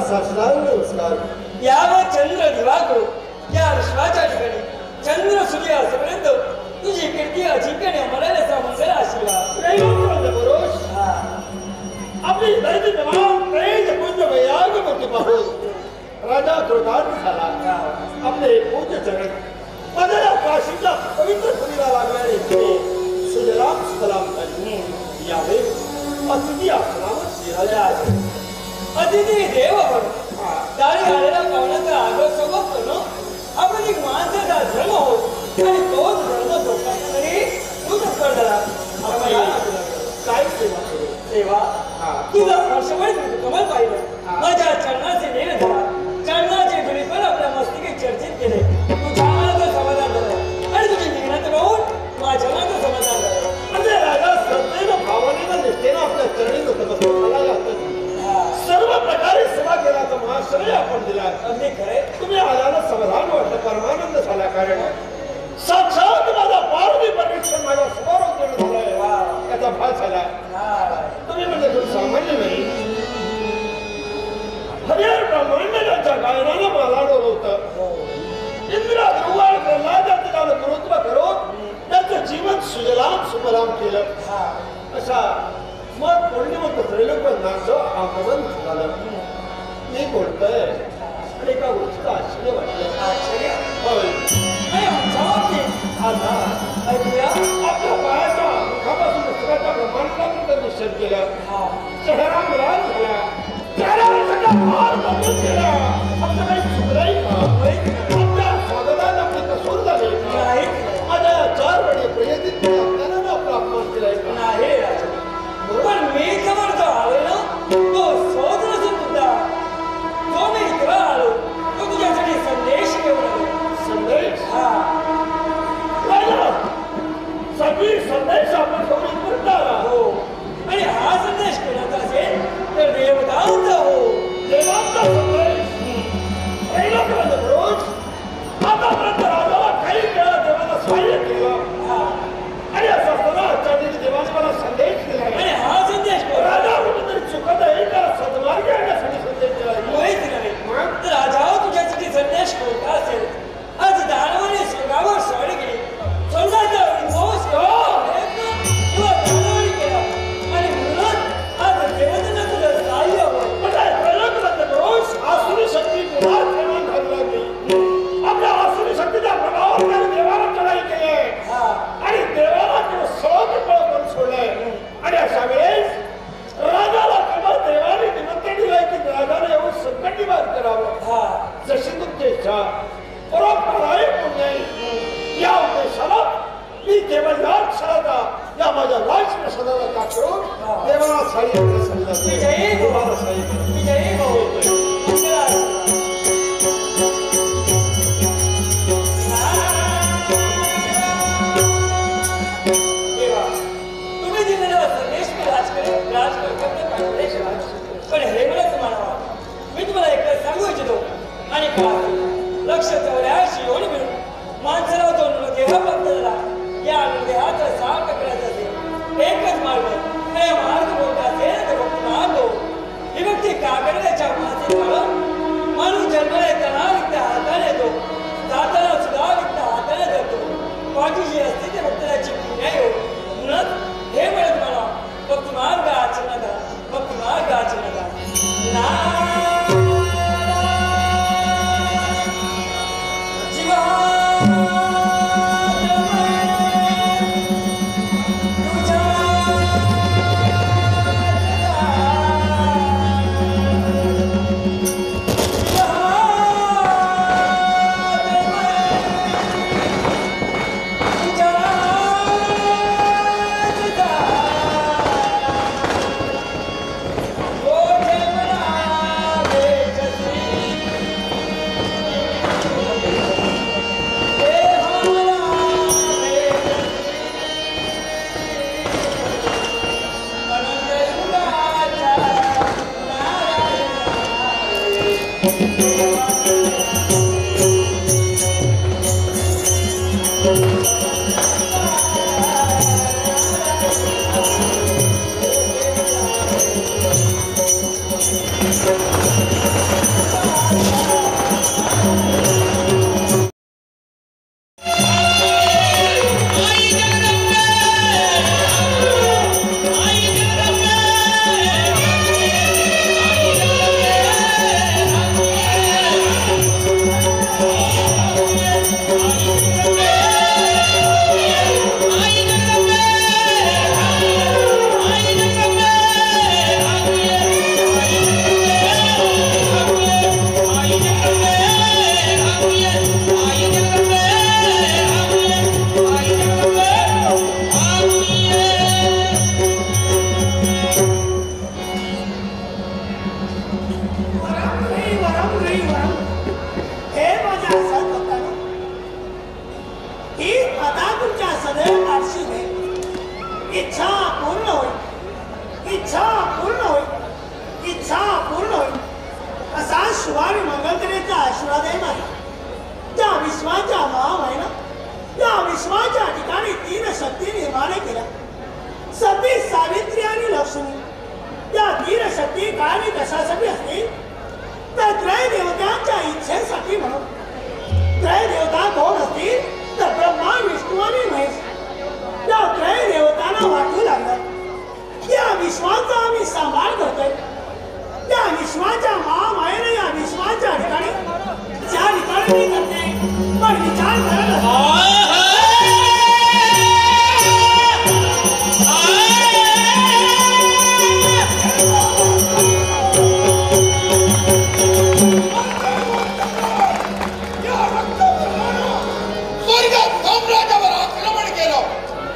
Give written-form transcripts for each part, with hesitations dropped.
साष्टांग नमस्कार. यावं चंद्र दिवा करू या विश्वाच्या ठिकाणी चंद्र सूर्य असेपर्यंत तुझी कीर्ती अजिंक्यने अमरायचा मंगल आशीर्वाद. आपली दैत्यमान तेज पुंज वैराग मूर्ती पाहून राजा कृतार्थ झाला. आपले पूज्य चरण मधुरा काशीच्या पवित्र भूमीला लागणारे सुजलाम सुफलाम झाले. यावे अतिथी आसनावर शिराले. अतिथी देव म्हणून दारी आलेला पाहुण्याचा आदर सोबत करणं आपण एक माणसाचा धर्म होत आणि तोच धर्म जोपासणारी तूच करणारा काय सेवा करू. सेवा तुझा हर्षवर्ध कमल पाहिलं माझ्या चरणाचे नेण झाला. चरणाचे धुळीपण आपल्या मस्तिके चर्चित केले. तू चरणाचं समाधान झालं आणि तुझी निघण्याचं पाहून माझ्या चरणाचं समाधान झालं. म्हणजे राजा श्रद्धेनं भावनेनं निष्ठेनं आपल्या चरणी नतमस्तक सर्व प्रकारे सेवा केल्याचा महाश्रय आपण दिला. अगदी खरे तुम्ही आल्यानं समाधान वाटलं. परमानंद झाला. कारण साक्षात माझा पारवी परीक्षण माझ्या समोर उतरून झालाय. याचा भास झाला. तुम्ही म्हणजे कोण सामान्य नाही. हरिहर ब्रह्मांडाच्या गायनानं मला डोलवतं. इंद्रा ध्रुवाळ प्रल्हादाचं त्याला गुरुत्व करून त्याचं जीवन सुजलाम सुफलाम केलं. अशा मग पौर्णिमंत त्रैलोक्यनाथचं आगमन झालं. मी बोलतोय आणि एका गोष्टीचं आश्चर्य वाटलं. आश्चर्य होय. आता ऐकूया. आपल्या पायाच्या मुखापासून दुसऱ्याच्या ब्रह्मांडापर्यंत निश्चय केलं. चेहरा मुलाल झाला. चेहऱ्यावर सगळा भार बदलून गेला. आपलं काही चुकलंय का. आपल्या स्वागतात आपली कसूर झाली नाही. माझ्या 4 वेळी प्रियतीत आपल्याला आपला अपमान केलाय का. नाही राजा. पण मी जवळ जो आलो ना तो शोध नसून सुद्धा जो मी इथं आलो तो तुझ्यासाठी संदेश घेऊन आलो. संदेश सगळी संदेश आपण घेऊन इथपर्यंत आला. हो आणि हा संदेश कोणाचा असेल तर देवतांचा. हो देवांचा संदेश. त्रैलोक्यनाथ रोज आतापर्यंत राजाला काही वेळा देवाला सहाय्य केलं आणि असं असताना आजच्या दिवशी देवाने मला संदेश दिला. आणि हा संदेश राजा कुठेतरी चुकत आहे का सद्मार्ग येण्यासाठी संदेश दिला. माहिती नव्हे तर राजा तुझ्यासाठी संदेश कोणता असेल. आज दानवाने स्वर्गावर स्वारी केली. स्वर्गाचा विध्वंस किंवा दानवाने केला आणि म्हणूनच आज देवतांना तुझं सहाय्य हवं. रोज आसुरी शक्ती पुन्हा निर्माण झाली लागली. आपल्या आसुरी शक्तीच्या प्रभावावर देवाला चढाई केली आणि देवाला किंवा सगळं करून सोडलंय. आणि अशा वेळेस राजाला केवळ देवाने निमंत्रण दिलंय की राजाने एवढं संकट निवारण करावं. जशी तुमची इच्छा परोपकारी पुण्य या उद्देशाला मी केवळ या क्षणाचा या माझ्या राजप्रसादाला दाखवून देवाला सहाय्य करण्यासाठी देवाला सहाय्य तुम्ही दिलेला संदेश मी राजकर्तव्य पाहिजे. पण हे मला तुम्हाला मी तुम्हाला एकदा सांगू इच्छितो. आणि लक्ष 84 योनी मिळून माणसाला तो नृदेह प्राप्त झाला. या नृदेहाचं साठ करायचं असेल एकच मार्ग. हे मार्ग कोणता असेल तर फक्त मार्ग. ही व्यक्ती कागदाच्या मासे काढून माणूस जन्माला येताना विकत हाताने येतो. जाताना सुद्धा विकत हाताने जातो. वाटी जी असते ते फक्त त्याची पुण्य येऊ. म्हणूनच हे मिळत मला फक्त मार्ग आचरणात फक्त मार्ग आचरणात जा इच्छा पूर्ण होईल, इच्छा पूर्ण होईल असा शिवानी मंगलकरेचा आशीर्वाद आहे माझा. त्या विश्वाच्या महामायेनं त्या विश्वाच्या ठिकाणी 3 शक्ती निर्माण केल्या. सती, सावित्री आणि लक्ष्मी. त्या 3 शक्ती काय आणि कशासाठी असतील तर त्रय देवतांच्या इच्छेसाठी म्हणून. त्रय देवता कोण असतील तर ब्रह्मा, विष्णू आणि महेश. त्या त्रय देवतांना वाटू लागलं या विश्वाचा आम्ही सांभाळ करतोय. त्या विश्वाच्या महामायेनं या विश्वाच्या ठिकाणी ज्या ठिकाणी मी करते पण विचार करायला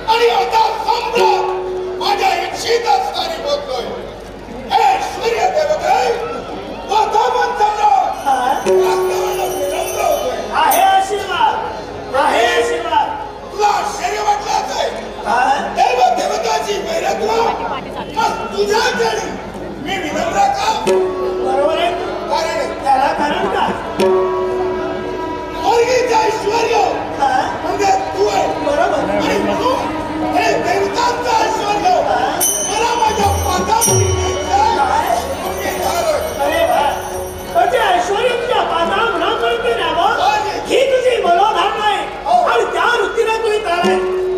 आणि आता सम्राट माझ्या इच्छित स्थानी पोहोचलोय. हे सूर्य देवते वातावरण आहे आशीर्वाद, आहे आशीर्वाद. तुला आश्चर्य वाटलं आहे देव देवताची वैरत्व तुझ्या जणी मी विनम्र का? बरोबर आहे. कारण त्याला कारण का? मुलगीचं ऐश्वर्य म्हणजे तू आहे. बरोबर. आणि म्हणून हे देवतांचं ऐश्वर्य मला माझ्या पादामध्ये घ्यायचं आहे. अरे वा, म्हणजे ऐश्वर्य तुझ्या पादापर्यंत न्यावं ही तुझी मनोधारणा आहे आणि त्या वृत्तीने तू इथं आलाय.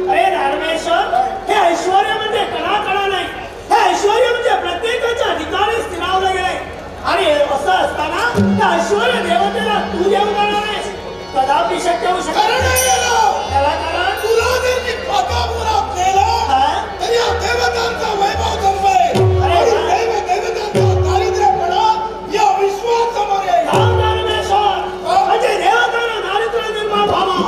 अरे रामेश्वर, हे ऐश्वर्य म्हणजे कणाकणा नाही, हे ऐश्वर्य म्हणजे प्रत्येकाच्या ठिकाणी स्थिरावलं गेलंय. आणि असं असताना त्या ऐश्वर्य देवतेला तू देऊ जाणार आहेस कदापि शक्य होऊ शकत त्याला कारण तुला जर मी पादापुरात नेलं तरी या देवतांचा वैभव जन्मेल. आणि देवतांचा दारिद्र्यपणा या विश्वासमोर येईल. म्हणजे देवतांना दारिद्र्य निर्माण व्हावं,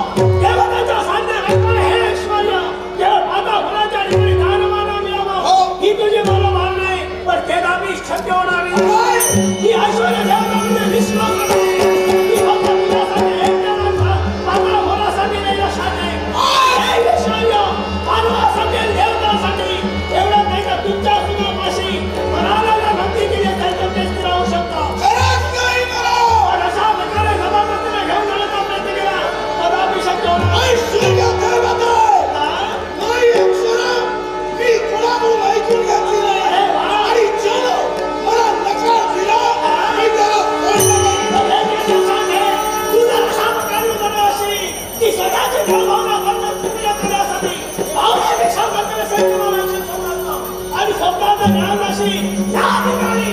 देवतांच्या साध्य ऐकणं हे ऐश्वर्य केवळ पादापुराच्या ठिकाणी दानमाना मिळावं ही तुझी मनोभावना आहे. पण कदापि शक्य होणार नाही. ही ऐश्वर्य देवतांमध्ये विश्वास नाही. आणि स्वप्नाचा ज्ञान राशी या ठिकाणी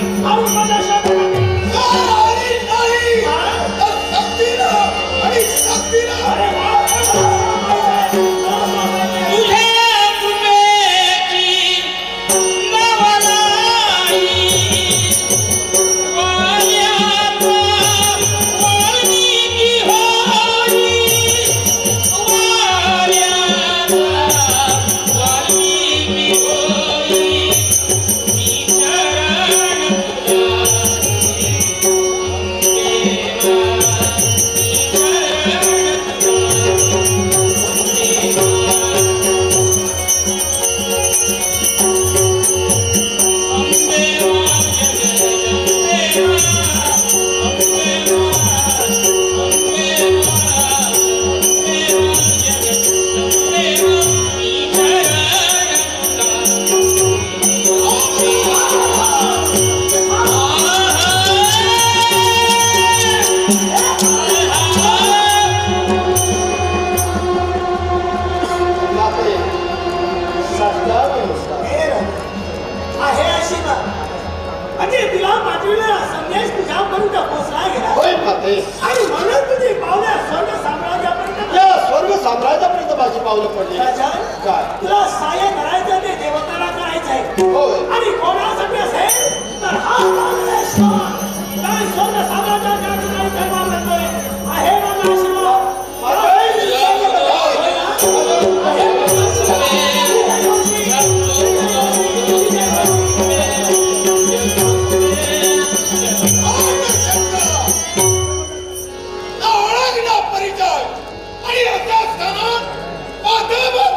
आणि म्हणून तुझी पावल्या स्वर्ग साम्राज्यापर्यंत माझी पावलं पडली. तुला सहाय्य करायचं ते देवताला करायचं आहे. आणि कोणासाठी असेल तर हा स्वर्ग साम्राज्याच्या ठिकाणी जन्माला येतोय आहे माझा आशीर्वाद.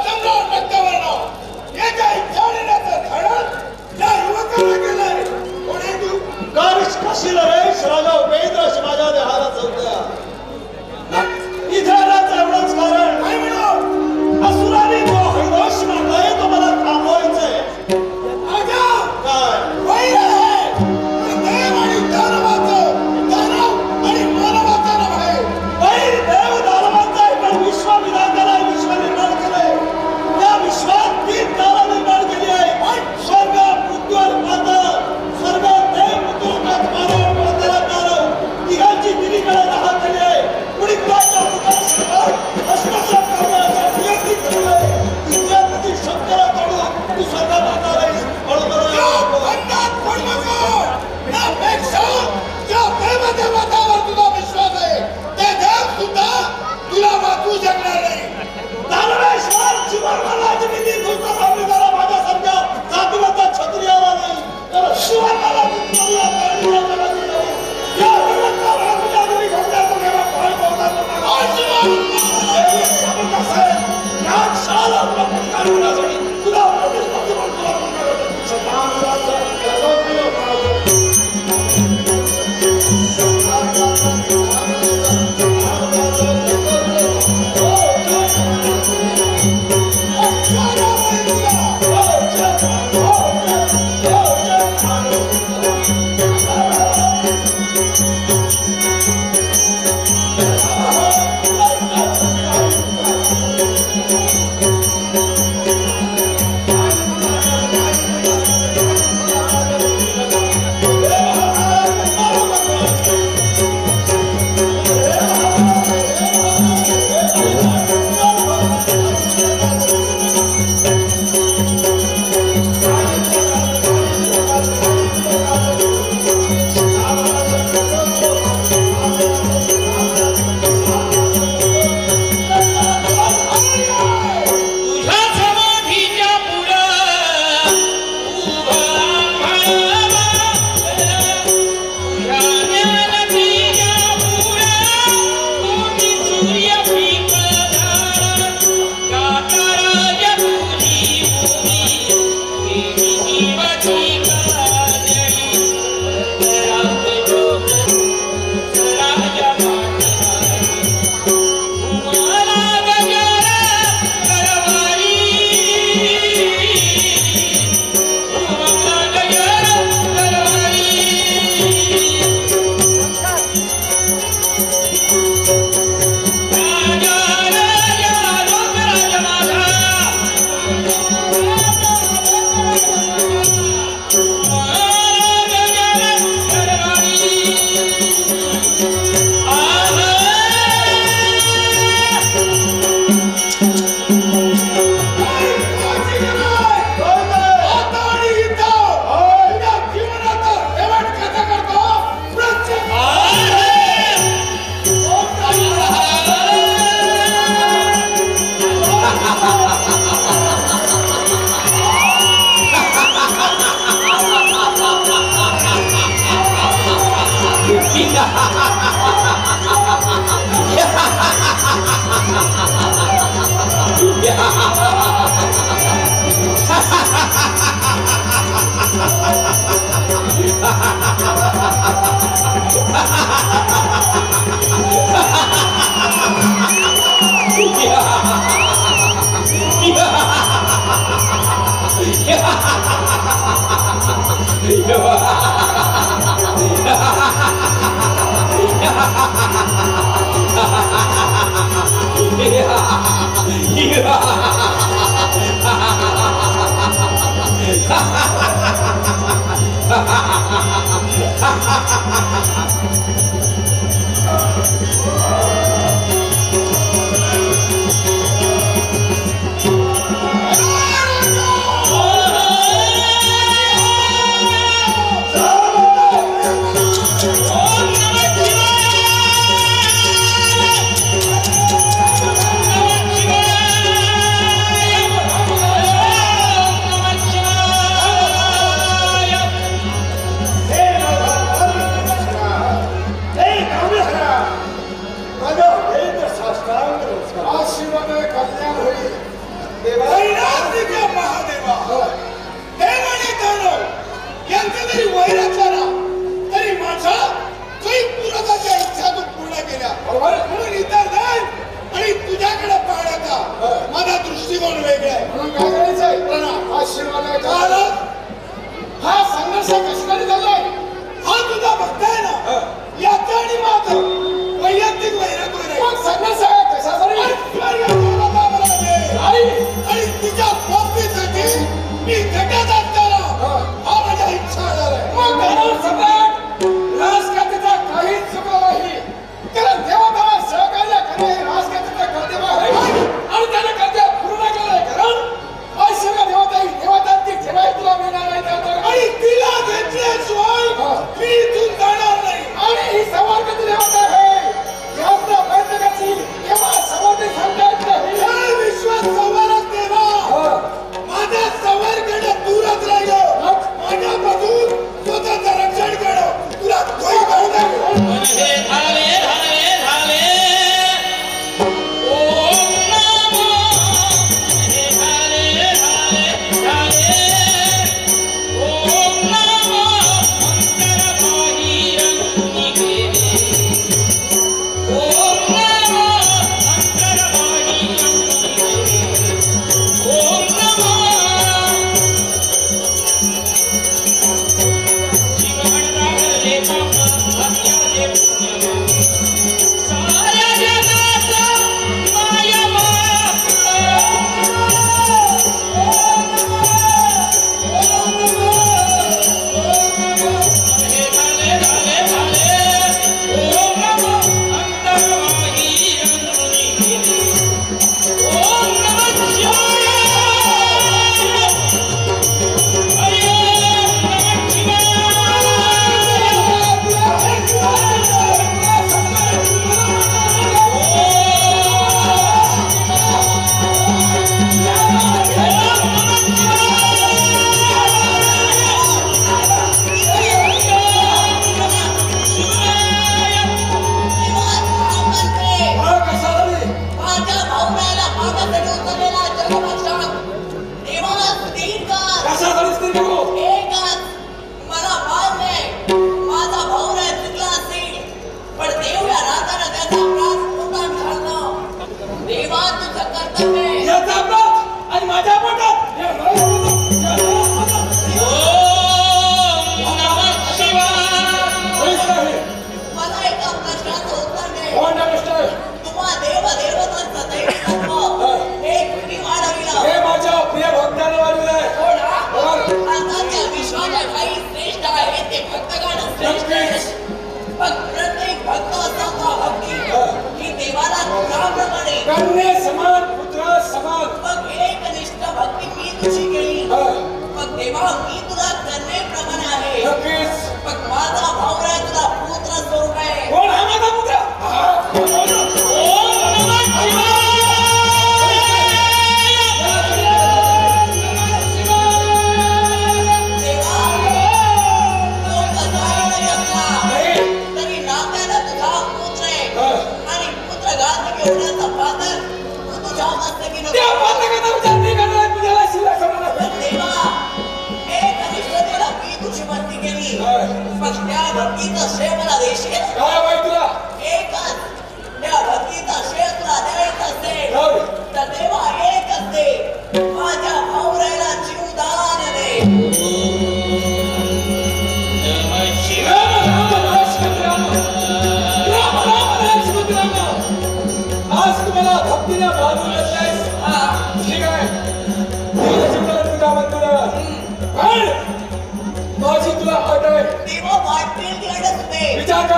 सम्राट रक्तवर्ण याच्या इच्छा देण्याचं धडक या युवक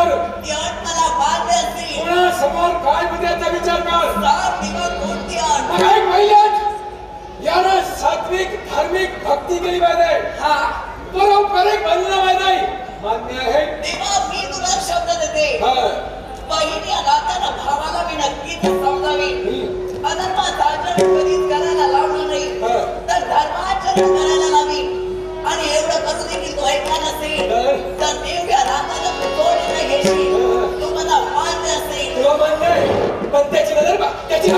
कर. ती अट मला मान्य असते. कोणासमोर काय मुद्द्याचा विचार कर. सात दिवस कोणती अट? मग ऐक पहिल्याच यानं सात्विक धार्मिक भक्ती केली पाहिजे. हा पारंपरिक बनलं पाहिजे. मान्य आहे. तेव्हा मी तुला शब्द देते. हा. बहिणी नात्यानं भावाला मी नक्कीच समजावी. अधर्माचरण कधीच करायला लावणार नाही. तर धर्माचरण करायला लावी. आणि एवढं करू देखील तो ऐकला नसेल तर देव या नात्याला तोडून घेशील. तो मला मान्य असेल. तुला मान्य आहे पण त्याची नजर बा. त्याची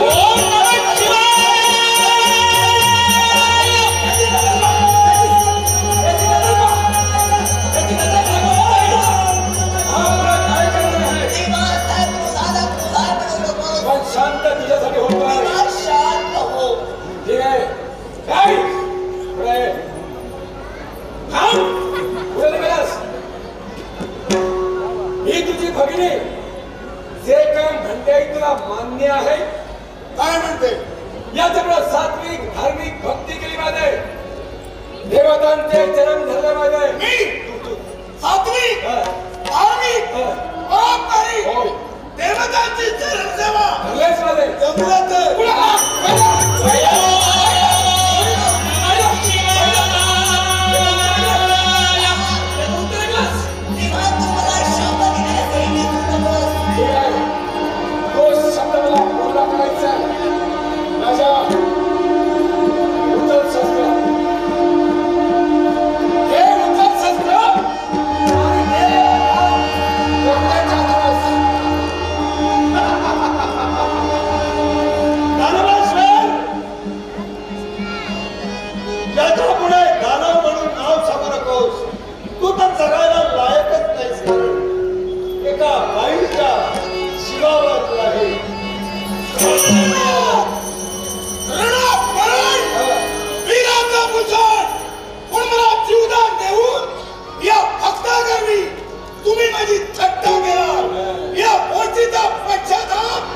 शांत तुझ्यासाठी होत शांत हो. ठीक आहे. काय पुढे थांब. पुढे निघालास. ही तुझी भगिनी जे काय म्हणते तुला मान्य आहे. काय म्हणते? याच्याकडे सात्विक धार्मिक भक्ती केली पाहिजे. देवतांचे चरण धरले पाहिजे. मी सात्विक धार्मिक परोपकारी देवतांची चरण सेवा धरलेच पाहिजे. जमलं तर तुम्ही माझी थट्टा केला. या गोष्टीचा पश्चाताप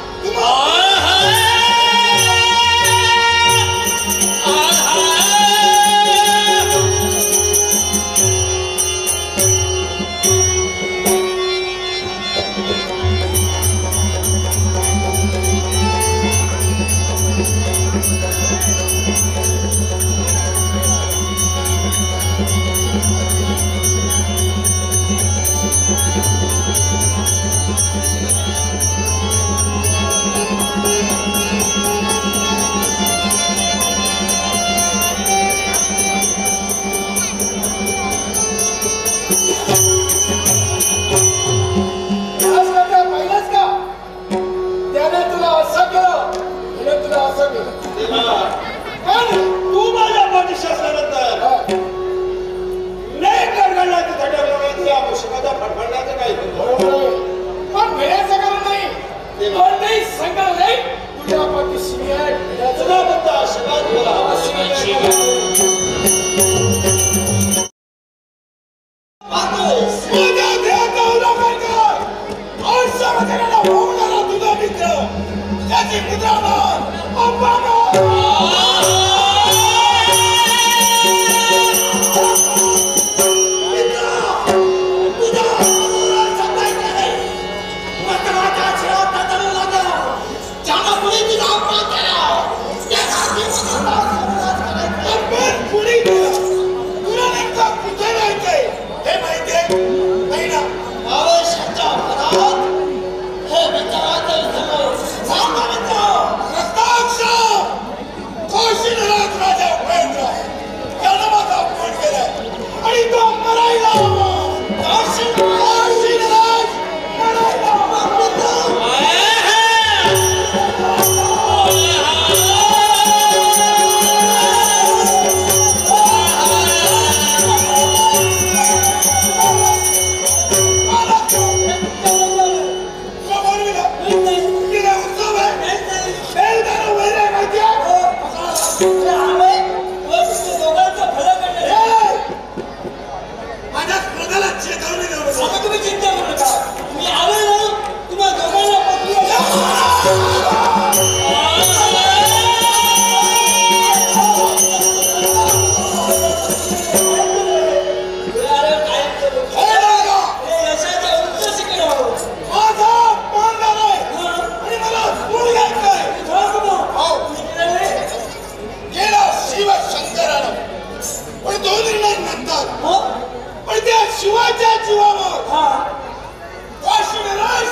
तू माझ्या पाठीशी असल्यानंतर नाही करण्याचं थटवलं या मुश्किलाचा फडफडण्याचं काही पण भेडायचं कारण नाही. पण नाही सांगाल नाही तुझ्या पाठीशी आहे. तुला म्हणता आशीर्वाद तुझा मित्र त्याची मुद्रा म्हणतात पण त्या शिवाच्या जीवावर काशीराज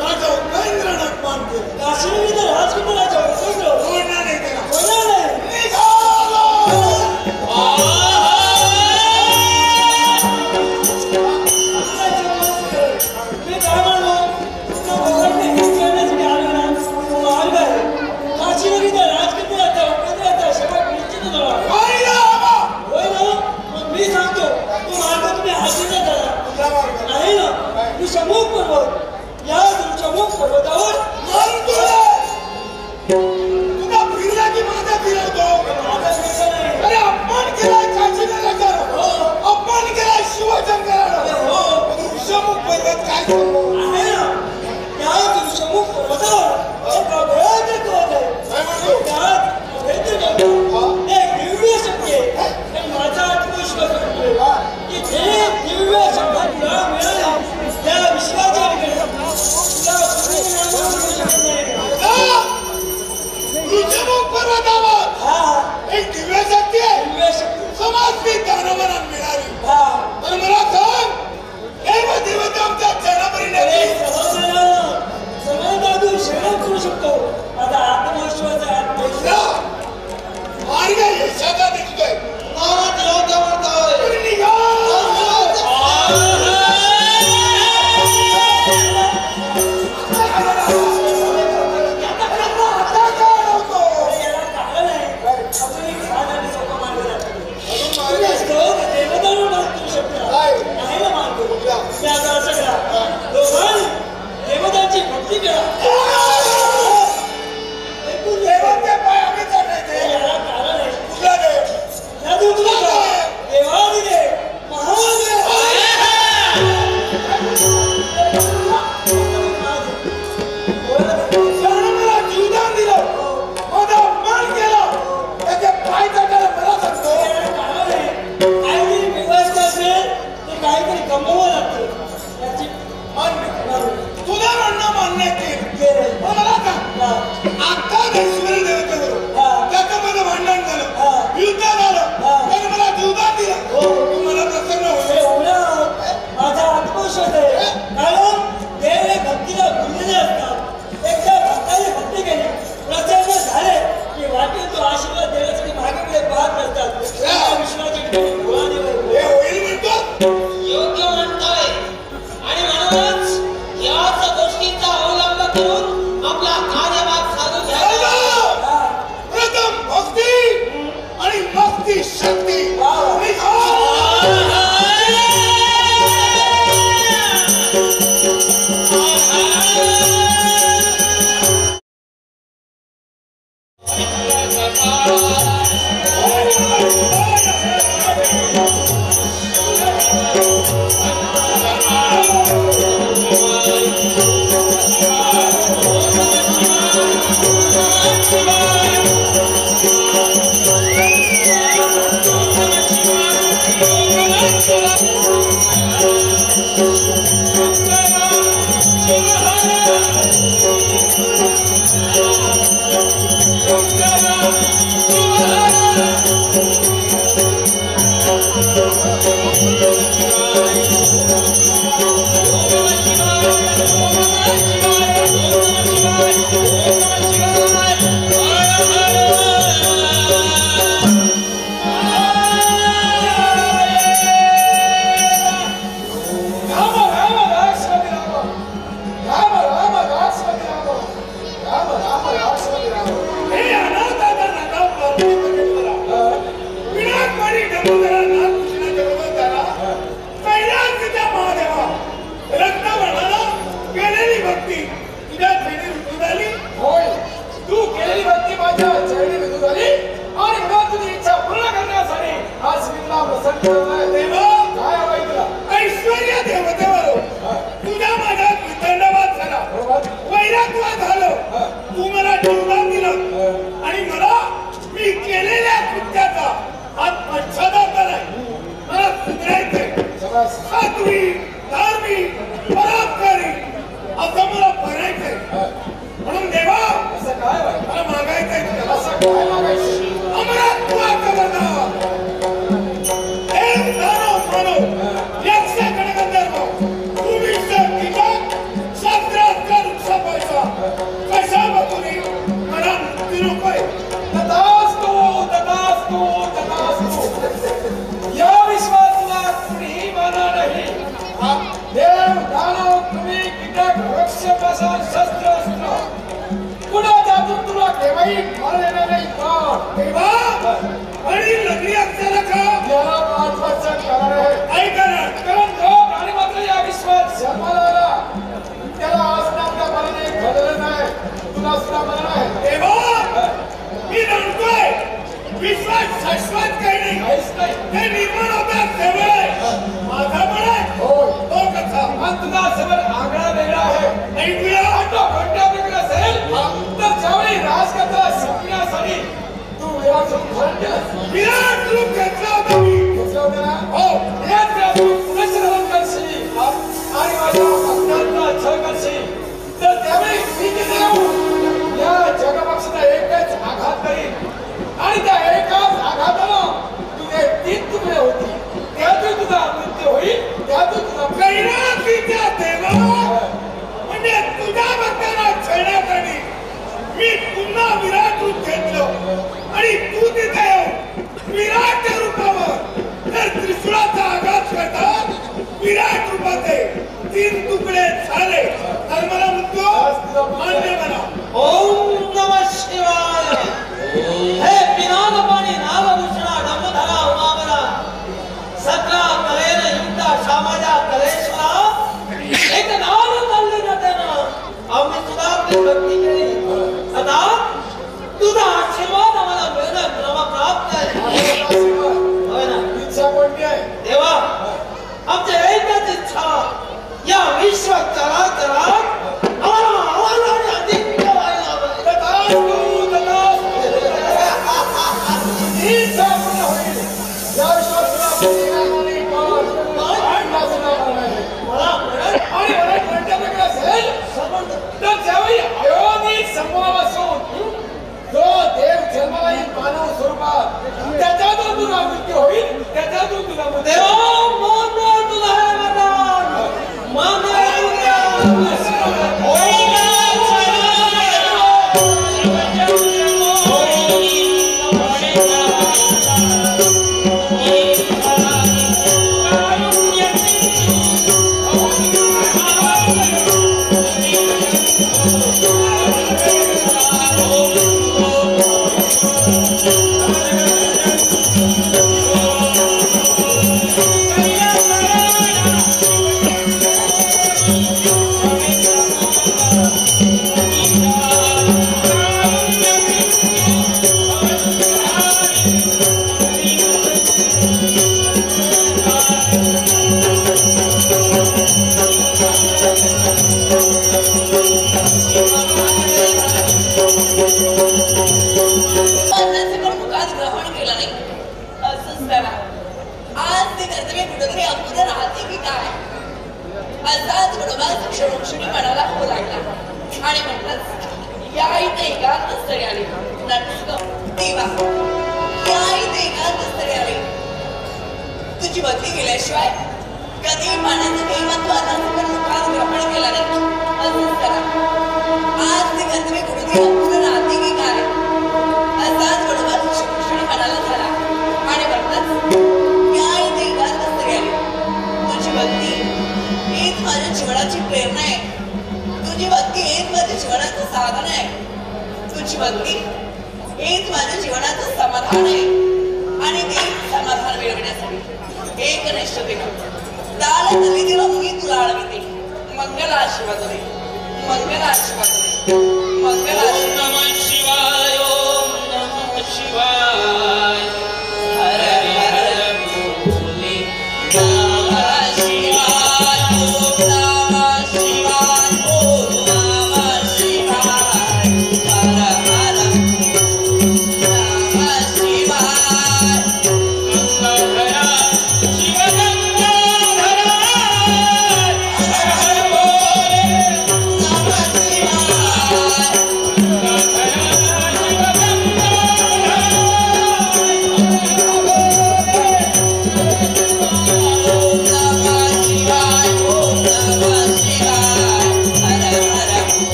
राजा उपेंद्रनाथ मान केलं. काशीमध्ये तर राजकुमार राजा उपेंद्र होणार नाही त्याला. होणार नाही. निघालो. मी काय म्हणलो तो भगवानने हित करण्यासाठी आलो ना तो मार्ग आहे. काशीमध्ये तर राजकुमाराचा उपेंद्राचा शेवट निश्चित झाला. पाहिलं बाबा. होय ना मग मी सांगतो तो मार्ग तुम्ही हातीचा झाला कुठला मार्ग? आहे ना ऋषमुख पर्वत. या ऋषमुख पर्वतावर तुला फिरला की माझा फिरवतो. माझा शंका नाही. अरे अपमान केला काशीराजानं. अपमान केला शिवशंकरानं. ऋषमुख पर्वत काय सांगू? आहे ना त्या ऋषमुख पर्वतावर एका भयानक वाद आहे. काय म्हणतो? त्यात भेद नव्हता. एक दिव्य शक्ती आहे. आणि माझा आत्मविश्वास वाटतोय की ते दिव्य शक्ती तुला मिळाली त्या विश्वाच्या ठिकाणी तुला कुणी मिळवू शकत नाही. ऋषमुख पर्वतावर हा एक दिव्य शक्ती आहे. दिव्य शक्ती समाज मी दानवांना मिळाली. हा तर मला सांग देव देवता आमच्या चरणापर्यंत अरे येतील. समाजा तू शेवट करू शकतो. माझा आत्मविश्वास आहे. आत्मविश्वास मार्ग यशाचा दिसतोय. नावात योग्य म्हणतोय. पण निघा. आता काय होतो? याला कारण आहे. अजून एक साधा आणि सोपा मार्ग जातो. तुम्ही श्लोक देवतांवर मार्ग करू शकता. काय? नाही ना मार्ग. कुठला? मी आता असं करा. दोघांनी देवतांची भक्ती करा. ऐकून घ्या. देवाचे पाय आम्ही चढायचे. याला कारण आहे. कुठला देव? या देवताला देवादिदेव महादेव त्यानं मला जीवदान दिलं. माझा अपमान केला. त्याचे पाय चढायला मला सांगतो. याला कारण आहे. काहीतरी व्यवस्था असेल तर काहीतरी गमवावं लागतं. याची तुझं म्हणणं मान्य केलं. पण मला सांग आता नैश्वर देवतेबरोबर त्याचं माझं भांडण झालं. युद्ध झालं. त्याने मला जीवदान दिलं. तू मला प्रसन्न होईल. माझा आत्मविश्वास आहे. कारण देव हे भक्तीला गुंतलेले असतात. एकदा भक्ताने भक्ती केली प्रसन्न झाले की वाटेल तो आशीर्वाद देण्यासाठी मागे पुढे पाहत नसतात. त्या विश्वाची हे होईल म्हणतो. योग्य म्हणतोय आणि म्हणूनच याच गोष्टींचा अवलंब करून आपला कार्यभाग साधून घ्यायचा. प्रथम भक्ती आणि मग ती शक्ती. निघा. ऐश्वर्य देवतेवर तुझ्या माझ्या वितंडवाद झाला. वैराग्यवाद झालं. तू मला जीवदान दिलं आणि मला मी केलेल्या कृत्याचा हात पश्चाताप झालाय. मला सुधारायचंय. सात्विक, धार्मिक, परोपकारी असं मला बनायचंय. म्हणून देवा मला मागायचंय तुला. अमरात तू आता बघा. विराट रूप घेतला होता मी. हो याच तू पुनश्चरण करशील आणि माझ्या भक्तांचा छळ करशील तर त्यावेळी मी तिथे या जगपक्षाचा एकच आघात करीन आणि त्या एकाच आघातानं तुझे 3 तुकडे होतील. त्यातून तुझा मृत्यू होईल. त्यातून तुझा कैलासीच्या देवा म्हणजे तुझ्या भक्तांना छळण्यासाठी मी पुन्हा विराट रूप घेतलं आणि तू तिथे येऊन विराट रूपावर तर त्रिशूळाचा आघात करतात विराट रूपाचे 3 तुकडे झाले तर मला मृत्यू मान्य करा. ओम नमः शिवाय. हे पिनाकपाणी नागभूषणा डंबधरा उमावरा सकला कलेन युक्त समाजा कलेश्वरा एक नाम चालले जाते ना आम्ही सुद्धा आपली भक्ती केली सदा तुझा आशीर्वाद आम्हाला मिळणं क्रम प्राप्त आहे. होय ना इच्छा कोणती आहे देवा आमची एकच इच्छा या विश्व चराचरात आम्हाला अधिक मिळवायला हवं. जो देव जन्माला येईल मानव स्वरूपात त्याच्यातून तुझा मृत्यू होईल. त्याच्यातून तुझा मृत्यू देवा मानव तुला हे वरदान मानव आणि म्हणतात या इथे एकांत स्थळी आले देवा या इथे एकांत स्थळी आले तुझी भक्ती केल्याशिवाय कधी पाण्याचं काही महत्व आता मुखात ग्रहण केला नाही. असंच करा आज ते गंधर्व कुठे अपूर्ण राहते की काय असाच बरोबर श्रीकृष्ण म्हणाला झाला आणि म्हणतात या इथे एकांत स्थळी आले तुझी भक्ती हीच माझ्या जीवनाची प्रेरणा आहे. तुझी भक्ती हेच माझ्या जीवनाचं साधन आहे. तुझी भक्ती हेच माझ्या जीवनाचं समाधान आहे आणि ते समाधान मिळवण्यासाठी एक निष्ठेने दाल दलितीला मुगी तुला आळविते. मंगल आशीर्वाद दे मंगल आशीर्वाद दे मंगल आशीर्वाद. नमः शिवाय ओम नमः शिवाय हर हर भोले नमः शिवाय ओम नमः शिवाय ओम नमः शिवाय हर हर नमः शिवाय गंगाधरा शिवगंगाधरा हर हर भोले नमः शिवाय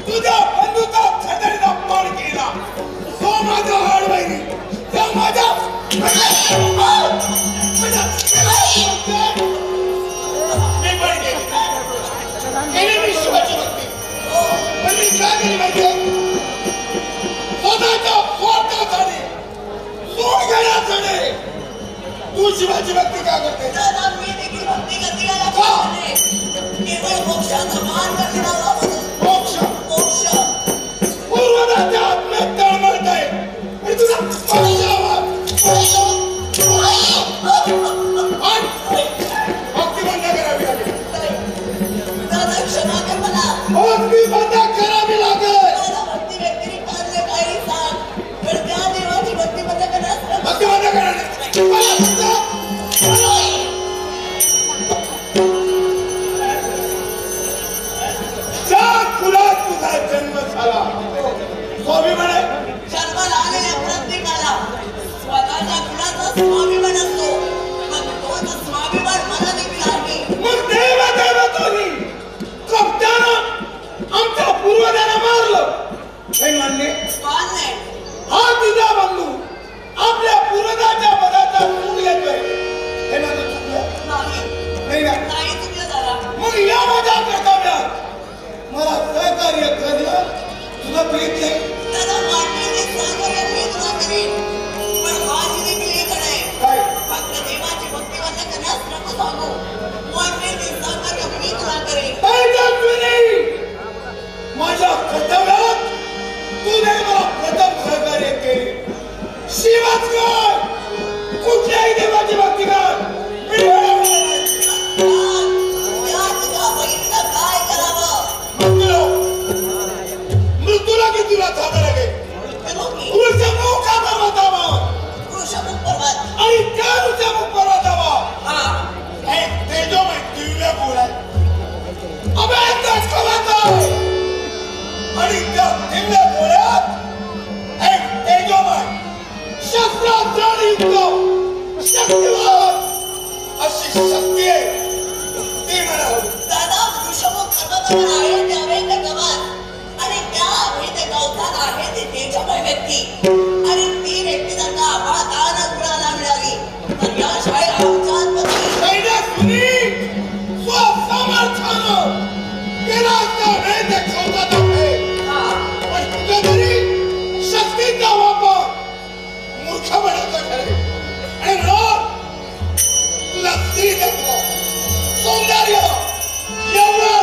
तुझ्या बंधूचा छतरीचा अपमान केला तो माझा आडवैरी तो माझा मी पण गेली विश्वाची भक्ती पण मी काय केली माहितीये स्वतःच्या स्वार्थासाठी सोड घेण्यासाठी तू शिवाची भक्ती का करते दादा मी देखील भक्ती करते केवळ मोक्षाचा मान करण्याला मोक्ष मोक्ष पूर्वजाच्या आत्म्यात तळमळत आहे आणि तुझा भक्ती बंद करावी लागेल दादा क्षमा कर मला भक्ती बंद करावी लागेल दादा भक्ती व्यतिरिक्त अन्य काही सांग पण त्या देवाची भक्ती बंद करण्यास भक्ती बंद करावी ज्या कुलात तुझा जन्म झाला स्वाभिमान जन्माला आलेल्या प्रत्येकाला स्वतःच्या कुलाचा स्वाभिमान असतो मग तोच स्वाभिमान मला देखील आहे मग देवा देवा तोही कप्तानं आमच्या पूर्वजांना मारलं हे मान्य मान्य हा तुझा बंधू आपल्या पूर्वजाच्या पदाचा सूड येतोय हे माझं चुकलं नाही ना नाही चुकलं दादा मग या माझ्या कर्तव्यात मला सहकार्य करणं तुला प्रीत नाही दादा वाटेल ते सहकार्य मी तुला करीन पण माझी देखील एक अट आहे काय फक्त देवाची भक्ती बंद करण्यास नको सांगू वाटेल ते सहकार्य मी तुला करीन नाही माझ्या कर्तव्यात तुने मला प्रथम सहकार्य केले शिवाच कर कुठल्याही देवाची भक्ती कर मी या तुझ्या बहिणीला काय करावं मृत्यूला की तुला जावं लागेल वृषमुख आता बतावं वृषमुख पर्वत आणि त्या वृषमुख पर्वतावर हे तेजोमय दिव्य गुण आहे अभेद कलाचा आणि त्या दिव्य गोळ्यात एक तेजोमय शस्त्रास्त्रायुक्त शक्तिवान अशी शक्ती आहे ती मला दादा वृषमुख पर्वतावर आहे ते अभेद गवत आणि त्या अभेद गवतात आहे ती तेजोमय व्यक्ती आणि ती व्यक्ती जर का आपादान गुणाला मिळाली तर या शाळेत आमच्या आत्महत्या कैद्या सुनी स्वसामर्थ्यानं केला असता वेद खवतात आहे पण तुझ्या घरी शक्तीचा वापर मूर्खपणाचा ठरेल आणि रोज तुला स्त्री तत्व सौंदर्य एवढं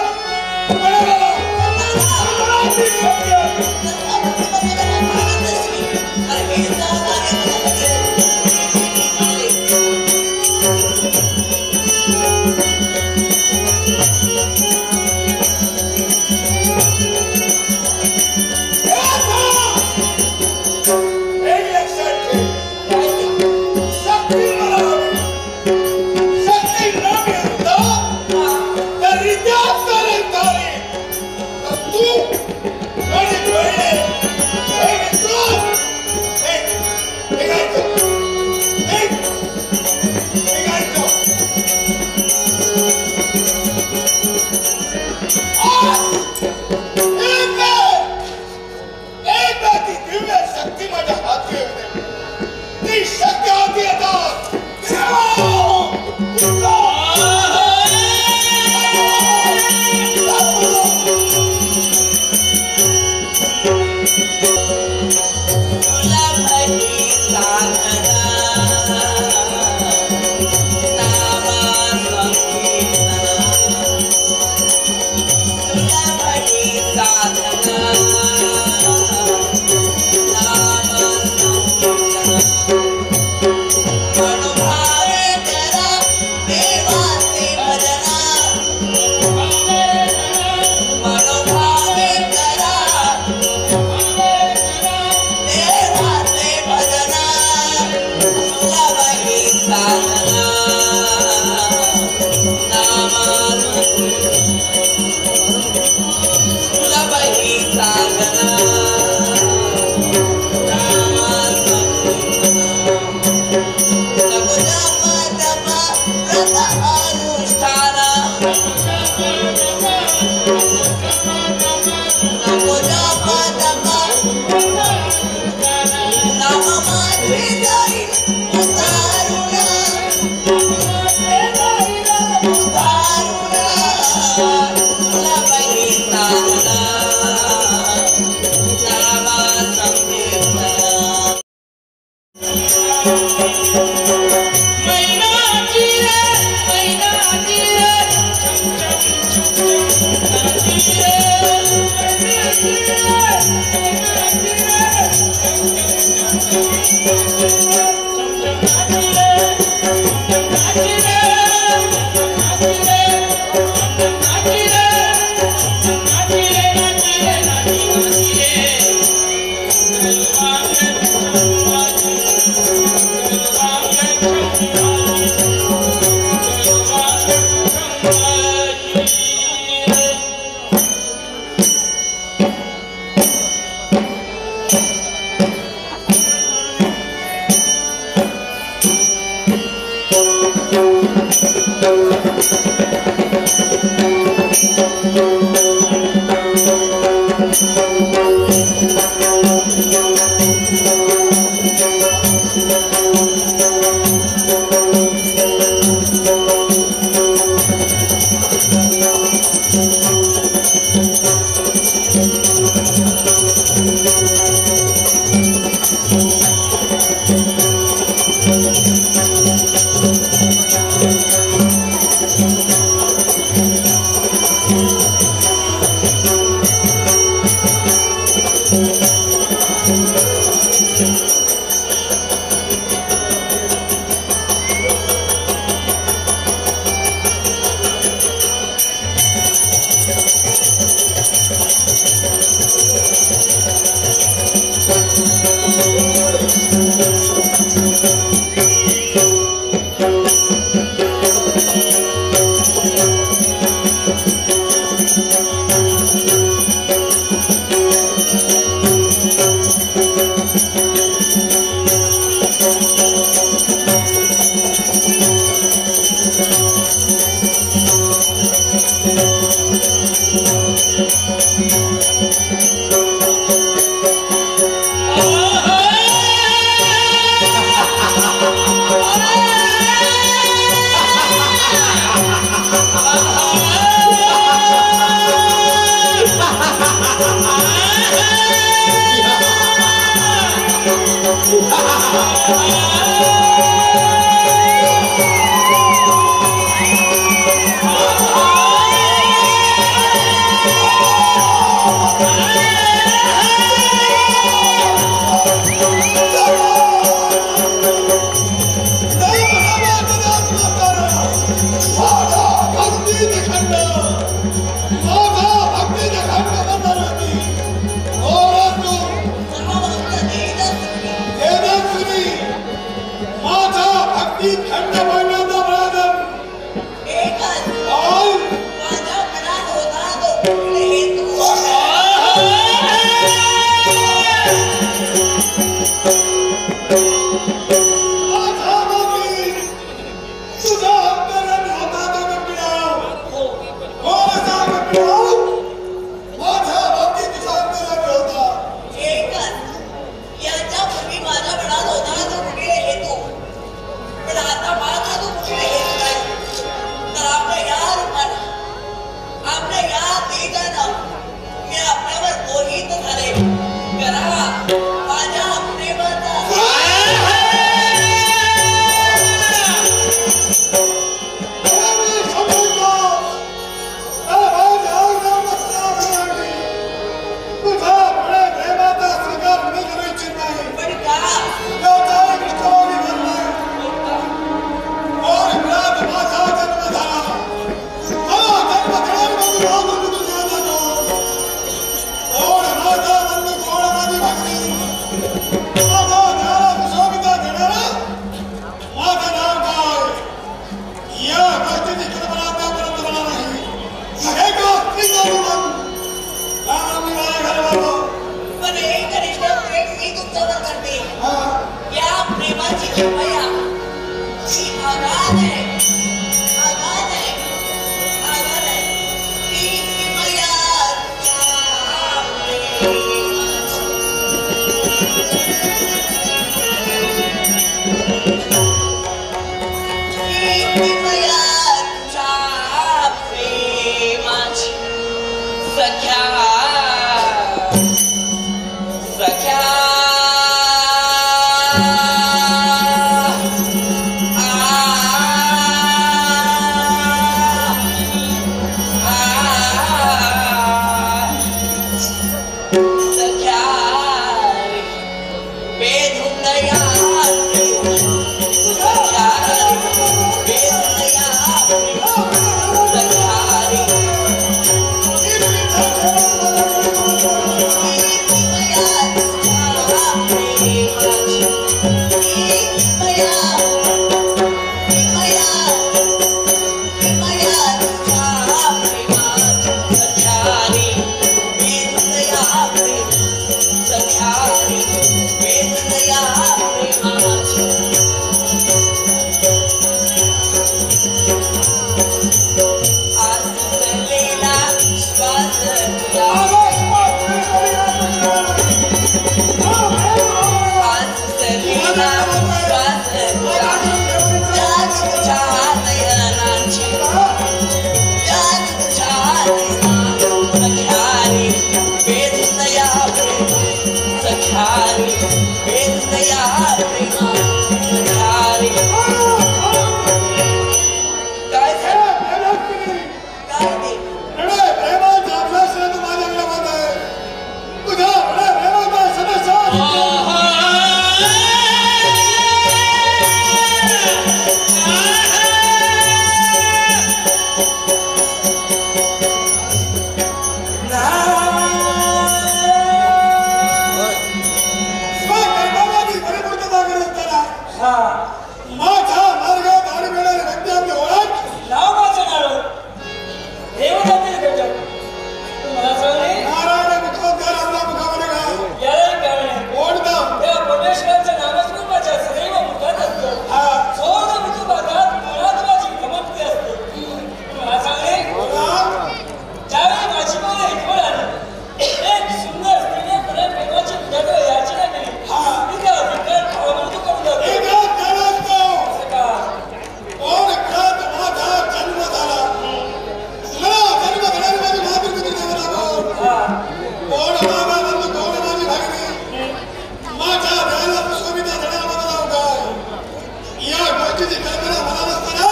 गोष्टीची कल्पना मला नसताना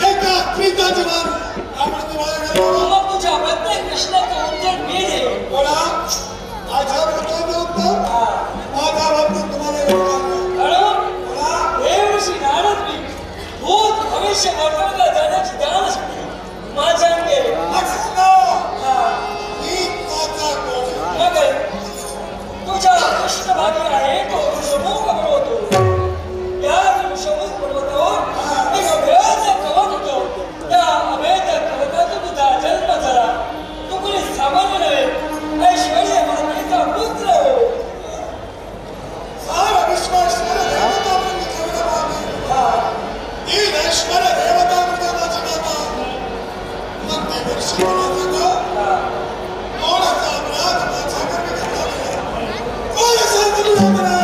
एका स्त्रीचा जीवन आपण तुम्हाला मग तुझ्या प्रत्येक प्रश्नाचं उत्तर मी देईन. बोला माझ्या प्रश्नाचं उत्तर माझ्या बाबतीत तुम्हाला देवऋषी नारद मी भूत भविष्य वर्तमानात जाण्याची ज्ञानशक्ती माझ्या अंगी मग तुझ्या पृष्ठभागी आहे तो ऋषमुख पर्वत. या ऋषमुख पर्वतावर एक अभेद कवच होतो. त्या अभेद कवचातून तुझा जन्म झाला. तू कोणी सामान्य नव्हे, ऐश्वर्य मातेचा पुत्र हो. सारा विश्वास ईश्वर देवता म्हणजे माझी माता. मग ते वर्ष कोणाचा अपराध माझ्या घरी घडला, कोणाचा दुर्घटना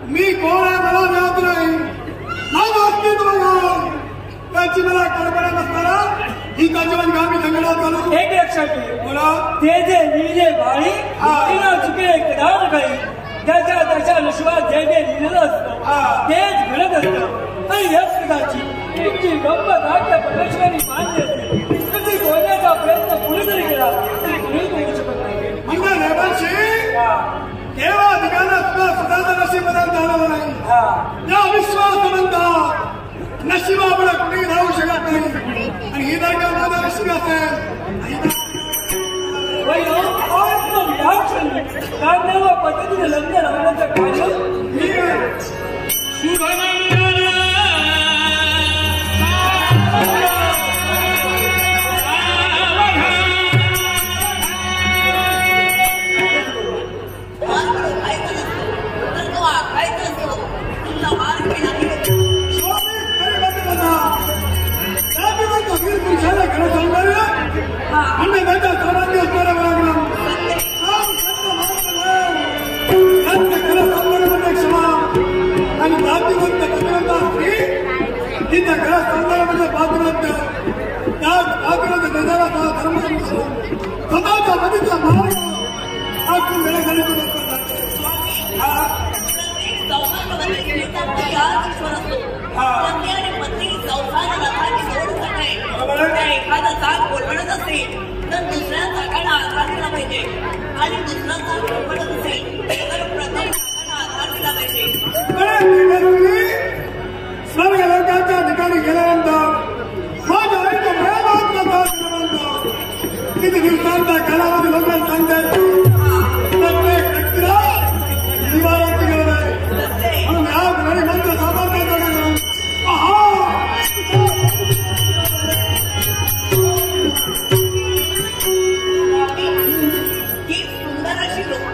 मी कोण आहे मला मिळत नाही. त्याची मला कल्पना नसताना ही जीवन गावी जंगलात आलो. एक लक्षात ठेव. बोला ते जे लिहिले बाळी चुके एकदा काही त्याच्या त्याच्या नशिबात जे जे लिहिलेलं असतं तेच घडत असतं. आणि याच प्रकारची तुमची गंमत आजच्या परमेश्वरी मान्य असते. तुम्ही बोलण्याचा प्रयत्न कुणी जरी केला तरी कुणीच बोलू शकत नाही. म्हणजे देवा ठिकाणा तुला स्वतःचा नशीब बदल झालेला नाही. या विश्वास म्हणतात नशिबामुळे कुणी राहू शकत नाही. आणि ही जर का माझा नशीब असेल कांद्याला पद्धतीने लग्न लावण्याचं कार्य पुरुषाला खरं सांगणार आणि त्याच्या सामान्य असणारा बाळगणं खरं सांगणाऱ्यामध्ये क्षमा आणि जातीवंत पतिव्रता स्त्री तिच्या खरं सांगणाऱ्यामध्ये पातिव्रत्य त्या पातिव्रत्य देणारा धर्म स्वतःच्या पतीचा मार्ग आपण वेळेखाली एखादा जाग बोलवत असेल तर दुसऱ्या जागांना आधार दिला पाहिजे आणि दुसरा जाग बोलवत असेल तर प्रथम जागांना आधार दिला पाहिजे. सर्व लोकांच्या ठिकाणी गेल्यानंतर माझ्या आईच्या प्रेमाचा किती दिवसांचा कालावधी लोकांना सांगतात प्रत्येक व्यक्तीला निवाराची गरज आहे. म्हणून या घरी मंत्र सामान्य ही सुंदर अशी लोक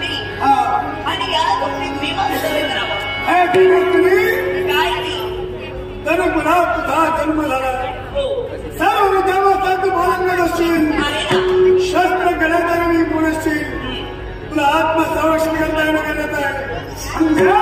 काय ती? तरी मला तुझा जन्म झाला सर्व देवस्थान बाळगणार असतील आहे ना? शस्त्र गणता मी कोण असतील तुला आत्मसंरक्षण करता येणं गणत आहे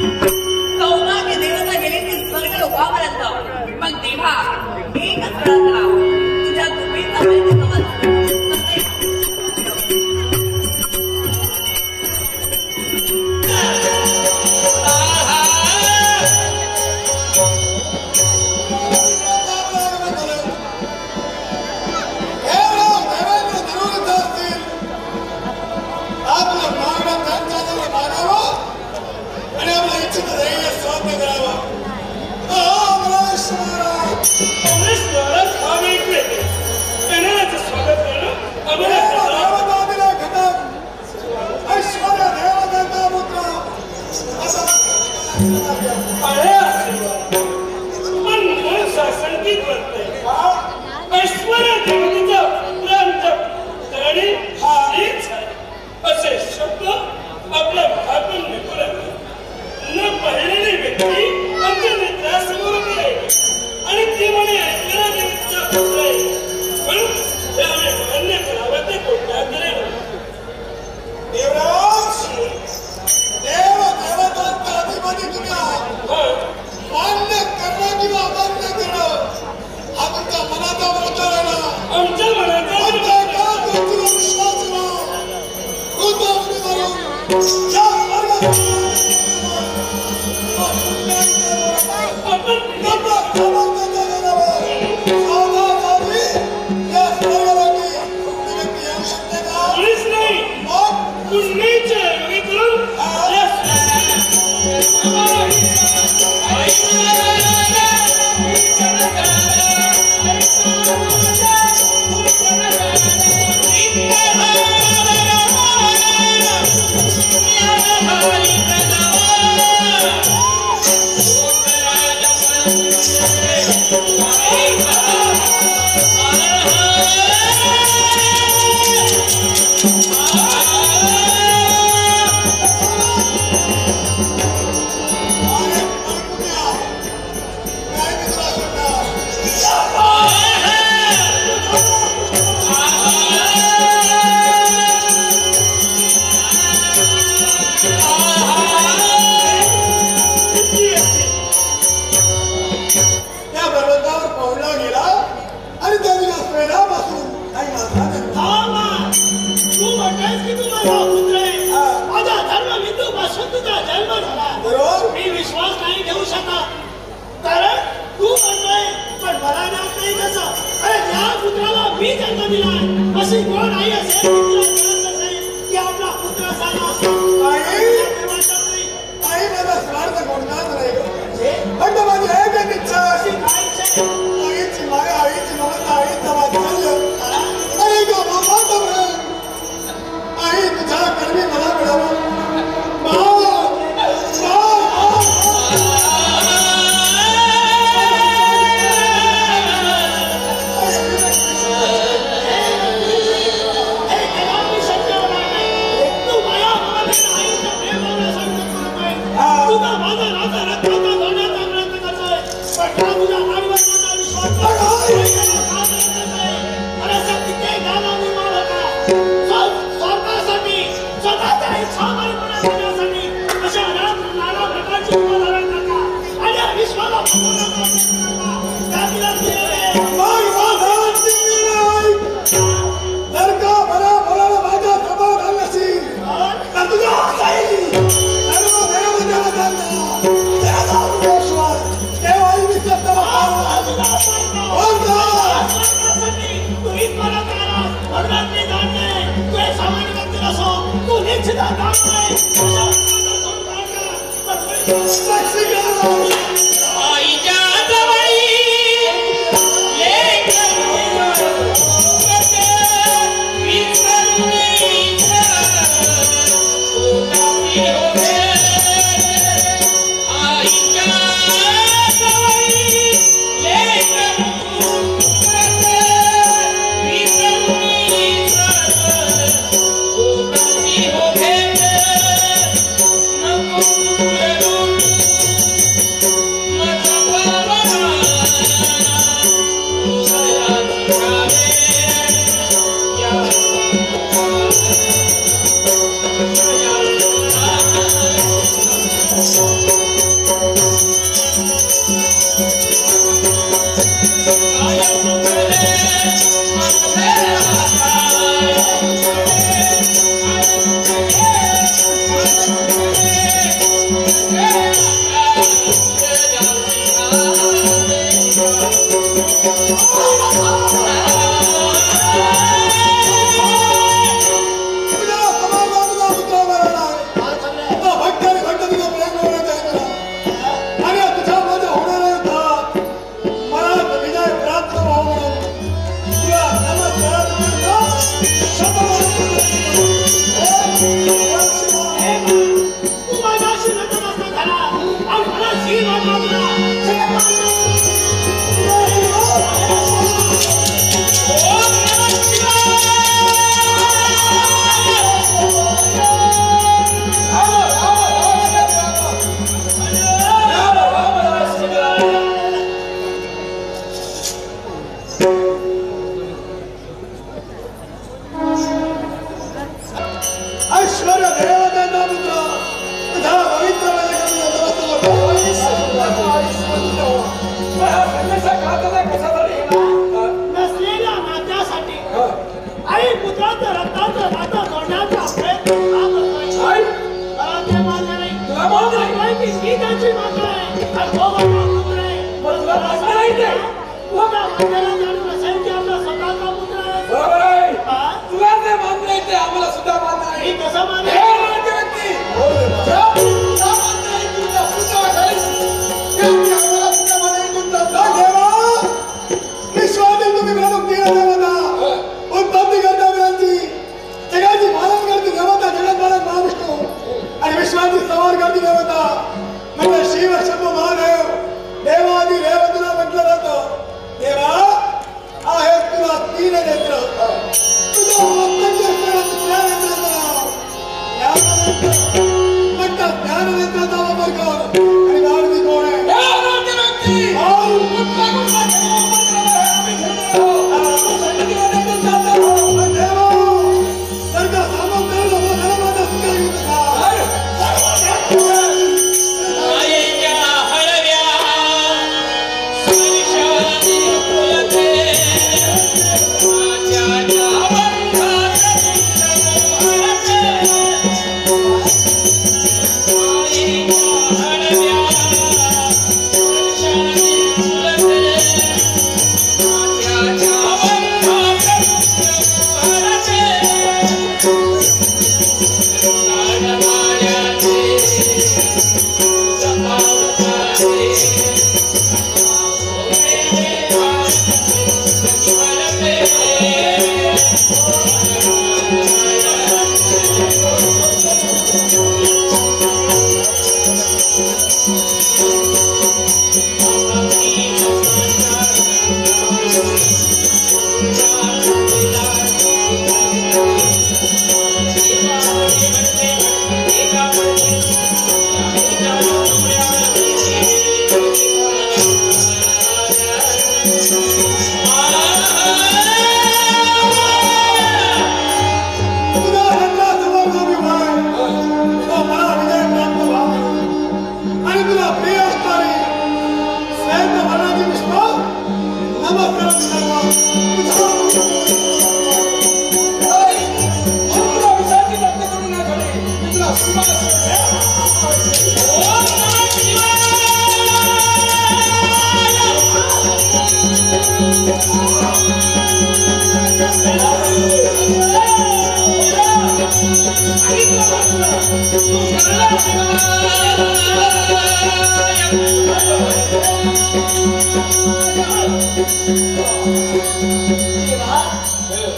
सौभाग्य देवता गेली ती स्वर्ग लोकापर्यंत पण तेव्हा एकच प्रार्थना तुझ्या कृपेचा आईच्या जवळी लेक नसलेल्या नात्यासाठी आई पुत्राचं रक्ताचं नातं जोडण्याचा प्रयत्न का करतोय? ते मान्य नाही. मी त्याची मात्र आहे आणि तो माझा पुत्र आहे. तुला माझ्याला जाणून असेल की आपला स्वतःचा पुत्र आहे. बरोबर आहे. हा? तुला जे मान्य आहे ते आम्हाला सुद्धा मान्य आहे. मी कसं मान्य हे मान्य व्यक्ती. ज्या मान्य आहे तुझ्या पुत्राकडे, ते आम्हाला सुद्धा मान्य आहे तुमचा देवा. विश्वातील तुम्ही प्रमुख दिला देवता. उत्पत्ती करता विरांची, जगाची पालन करती देवता, जगत पालन महाविष्णू आणि विश्वाची संहार करती देवता. म्हणजे शिव शंभू महादेव देवादी देव तुला म्हटलं जातं. देवा आहे तुला 3 नेत्र. तुझं वक्तव्य असताना दुसऱ्या नेत्राचं नाव म्हणतात. ज्ञाननेत्राचा वापर कर आणि मानवी कोण आहे?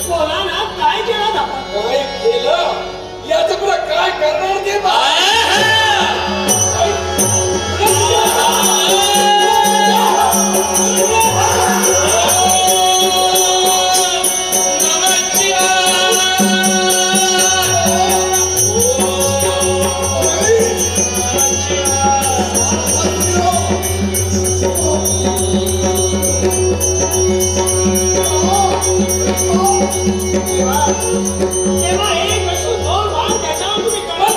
बोला ना, काय केलं आपण? काय केलं याचं तुला काय करणार ते तेव्हा एक असू दोन भाग त्याच्यावर तुम्ही काय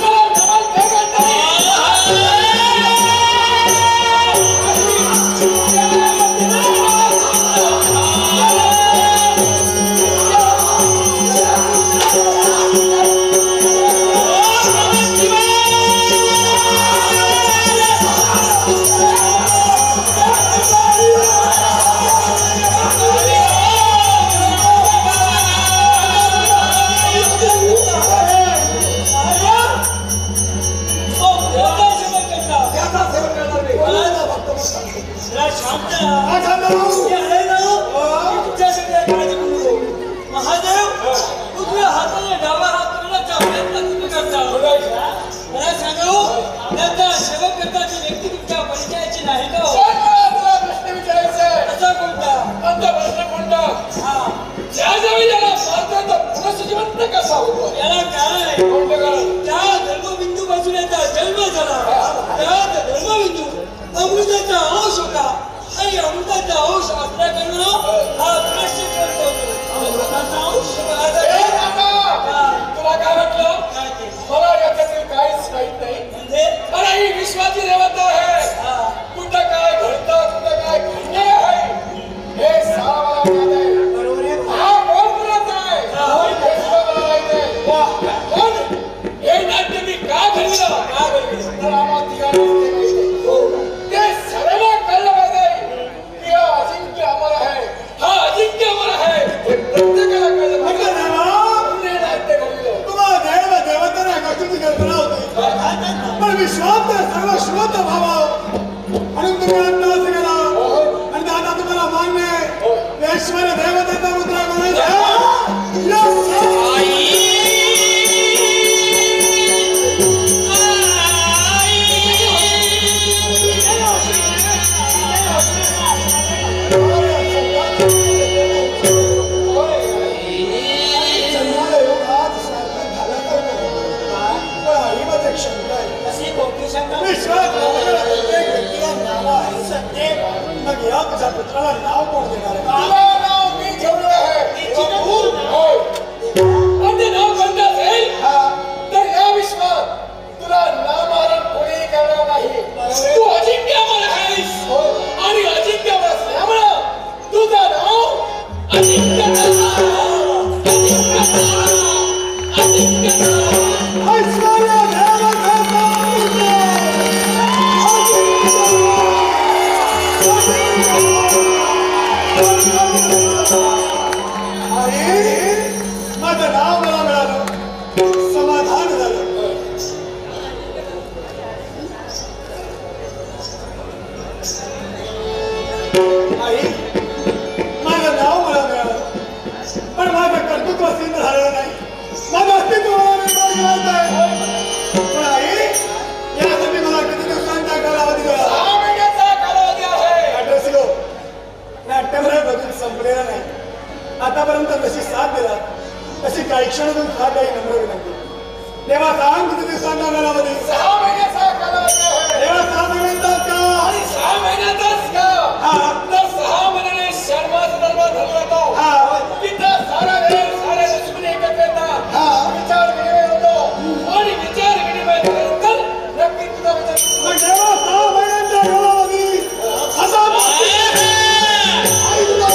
सेवा करताची व्यक्ती तुमच्या परिचयाची नाही का हो? तुला प्रश्न विचारायचा आहे. असा कोणता? कोणता प्रश्न कोणता? ज्यावेळी याला भारताचा पुनर्जीवंत कसा होतो? याला काय कोणतं कारण? त्या धर्मबिंदू पासून याचा जन्म झाला. त्या धर्मबिंदू अमृताचा अंश होता आणि अमृताचा अंश असल्याकडून हा प्रश्न करतो. अमृताचा अंश तुला काय वाटलं? मला याच्यातील काहीच माहित नाही. म्हणजे मला ही विश्वाची देवता आहे. कुठं काय घडतं, कुठं काय घडणार आहे हे सारा मला माहित आहे. बरोबर आहे. हा कोण बोलत आहे हे सुद्धा मला माहित आहे. पण हे नाट्य मी का घडविलं? तर आम्हाला तिघांनाच ते माहित आहे. ते सर्व कळलं पाहिजे की हा अजिंक्य अमर आहे, हा अजिंक्य अमर आहे हे प्रत्येकाला कळलं पाहिजे. हे नाट्य घडविलं. तुम्हाला देव देवता नाही गोष्टीची कल्पना होती. पण विश्वात सर्व श्रोत भाव म्हणून तुम्ही आता असं केला आणि आता तुम्हाला मान्य आहे ईश्वर देवतेचा मुद्रा मग या तुझ्या पुत्राला नाव कोण देणार आहे? तुला नाव मी ठेवलं आहे. होय. पण ते नाव कोणतं असेल तर या विश्वात तुला नामहरण कोणीही करणार नाही. तू अजिंक्य अमर आहेस आणि अजिंक्य अमर असल्यामुळं तुझं नाव अजिंक्य माझं नाव मला मिळालं, समाधान झालं. आई माझं नाव मला मिळालं पण माझं कर्तृत्व सिद्ध झालेलं नाही. माझं अस्तित्व मला निर्माण आहे. पण आई यासाठी मला किती दिवसांचा कालावधी दिला? 6 महिन्याचा कालावधी आहे. नाट्यसिंह नाट्यमय बदल संपलेला नाही. आतापर्यंत जशी साथ दिला तशी काही क्षणातून साथ द्यायची नम्र विनंती. देवा सांग किती दिवसांचा कालावधी? 6 महिन्याचा कालावधी आहे. देवा 6 महिन्यांचा का? आणि 6 महिन्याचाच का? तर 6 महिन्याने शर्माचा दरबार धरला जातो. तिथं सारा वेळ सारे दुश्मनी एकत्र येतात. विचार विनिमय होतो आणि विचार विनिमय झाल्यानंतर नक्की तुझा विचार. पण देवा 6 महिन्यांचा कालावधी आता आई तुला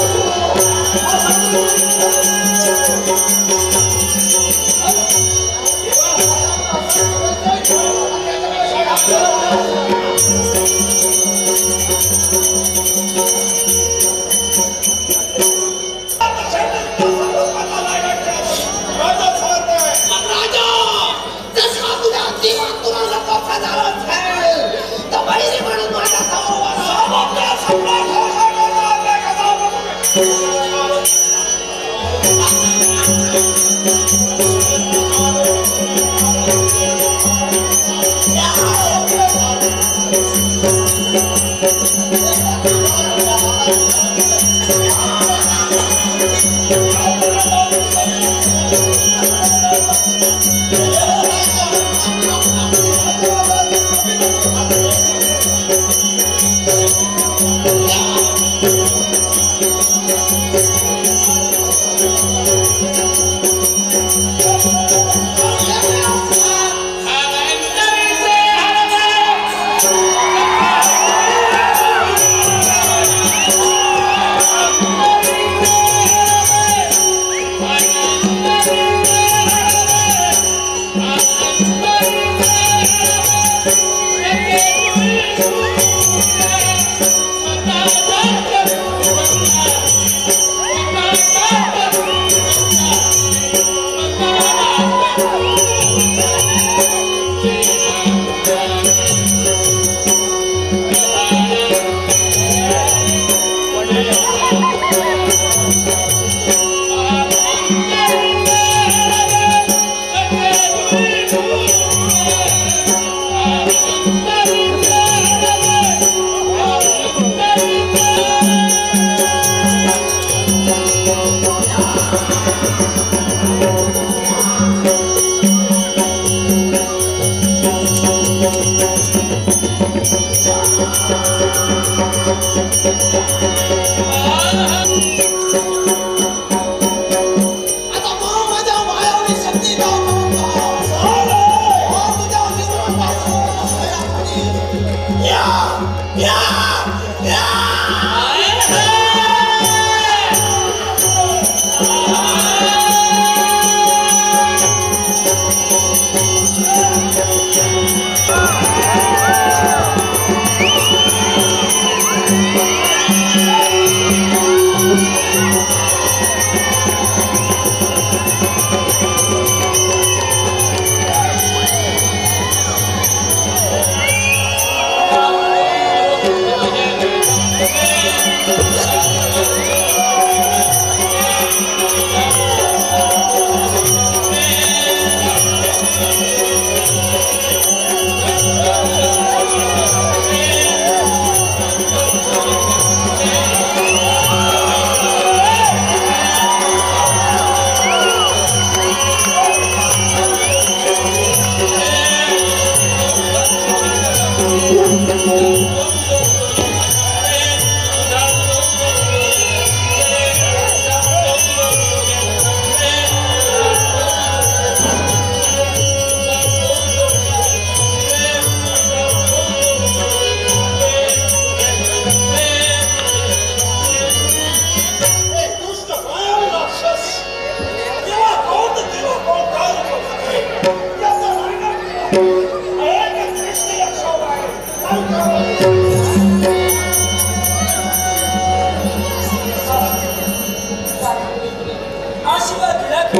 आशीर्वाद दिला का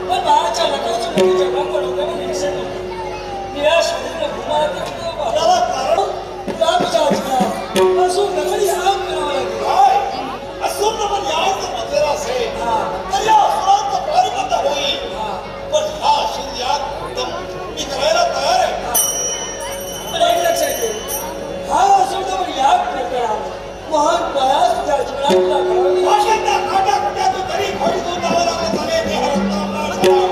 पण बाळाच्या नकाच्या मुलीच्या गंमत डोक्यावर निरीक्षण निराश होऊन घुमावते त्याला कारण असून नकली आराम करावा लागेल काय असून पण यावं मंदिर असेल तर या असुरांचा प्राणबंध होईल पण हा शिंद्यात मी करायला तयार आहे पण एक लक्षात ठेव हा असून तर याग प्रकरण महान प्रयास तुझ्या जीवनातला घडवली भाषेच्या काट्याकुट्यातून तरी घडी दोन लागत झाले ते हरपता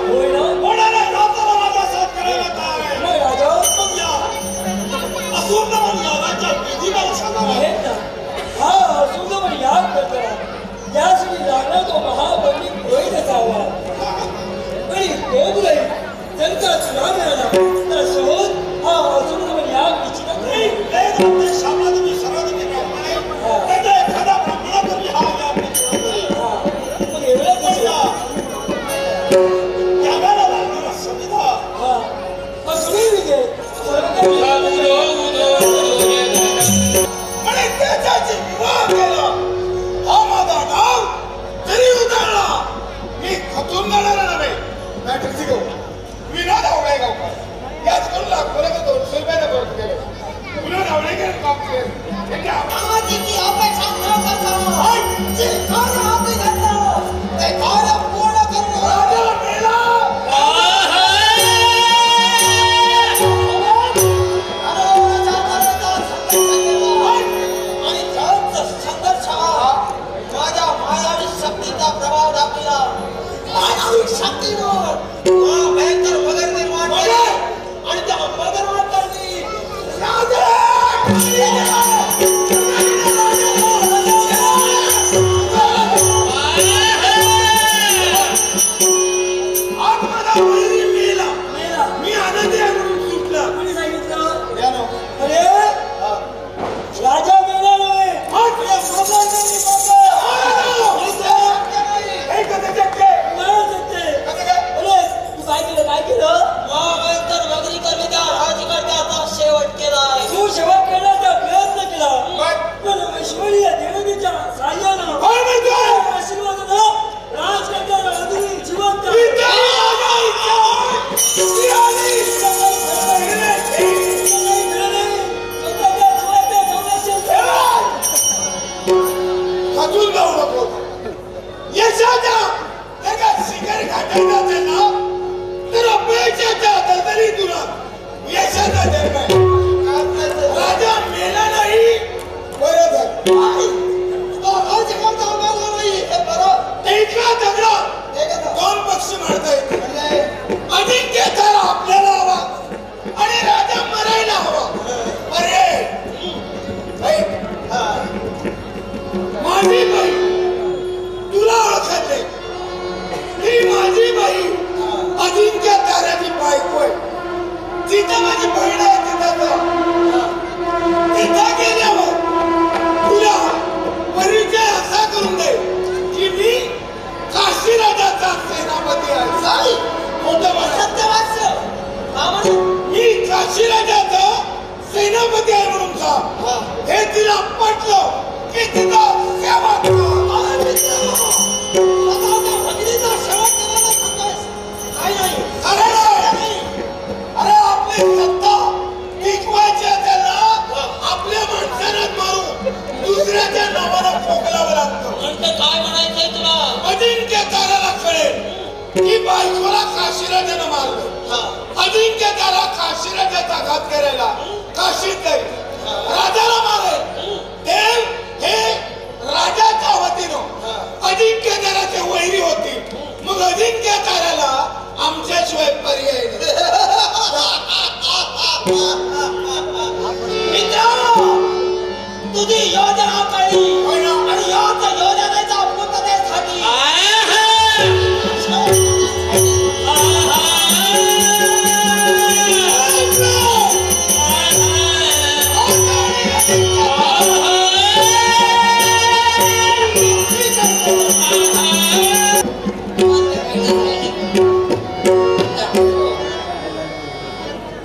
होय ना कोणाला राजाला माझा साथ करायला काय मग राजा मग या असून पण यागाच्या विधीला सांगणार आहे आहेत ना हा असून पण याग प्रकरण यासाठी लागला तो महापंडित रोहित असावा आणि तो नाही त्यांचा चुना मिळाला तर सहज हा असून पण याग निश्चित नाही वेद आपले शाब्द मी सरळ मी प्रमाणे त्याचा एखादा ब्राह्मण करी हा या मग एवढं कसं त्यागाला लागणारा संविधा अग्नी विजय आणि त्याच्याची विवाह केला हा माझा डाव तरी उतरला मी खचून जाणार नव्हे मॅट्रिक्स घेऊ विनोद आवळे गावकर याच करून लाखोला 200 रुपयाने परत केले विनोद आवळे केलं काम केलं ते आजीची अपेक्षा न करता जे कार्य हाती घेतलं ते कार्य पूर्ण करणं राजा मेला अनोळाच्या मनाचा संघर्ष केला आणि त्याचा संघर्ष माझ्या मायावी शक्तीचा प्रभाव दाखविला मायावी शक्तीवर भयंकर मगर निर्माण केली आणि त्या मगर मातांनी आज माझा वैरी मेला मी आनंदी आहे म्हणून सुटला कोणी सांगितलं यानो अरे राजा मेला नव्हे या प्रजाजनी हे कधी जगते मला सत्य कसं काय अरे तू काय केलं भयंकर मगरी कविता राजकारण्याचा शेवट केलाय तू सेवा करण्याचा प्रयत्न केला काय? पण ऐश्वर्य देवतेच्या साह्यानं काय म्हणतोय? आशीर्वादानं राजकारण्याला अजूनही जिवंत खचून जाऊ नको यशाच्या एका शिखर गाठायचा असेल ना तर अपयशाच्या दलदली तुला यशाचा जन्म आहे राजा मेला नाही बरं झालं एका दगडात दोन पक्षी मारता येते अजिंक्य तर आपल्याला हवा आणि राजा मरायला हवा अरे माझी बाई तुला ओळखत नाही ही माझी बाई अजिंक्य ताऱ्याची बायको आहे तिथं माझी बहीण आहे तिथं गेल्यावर तुला परिचय असा करून दे की मी काशी राजाचा सेनापती आहे मोठं सत्यवास्य मी काशी राजाचा सेनापती आहे म्हणून सांग हे तिला पटलं की तिथं सेवा कर अरे आपली सत्ता टिकवायची असेल ना आपल्या माणसांनाच मारून दुसऱ्याच्या नावाला फोकलावं लागतं काय म्हणायचंय तुला अजिंक्य ताराला कळेल की बायकोला काशीराजानं मारलं अजिंक्य तारा काशीराजाचा घात करायला काशीत जाईल राजाला मारेल देव हे राजाच्या वतीनं अजिंक्य ताराचे वैरी होतील मग अजिंक्य ताराला आमच्याशिवाय पर्याय मित्रांनो तुझी योजना कळली आणि याच योजनेचा पूर्णतेसाठी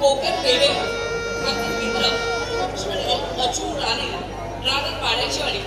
कोकण पेढे मित्र अचूक राणे रागत पाण्याची वाडी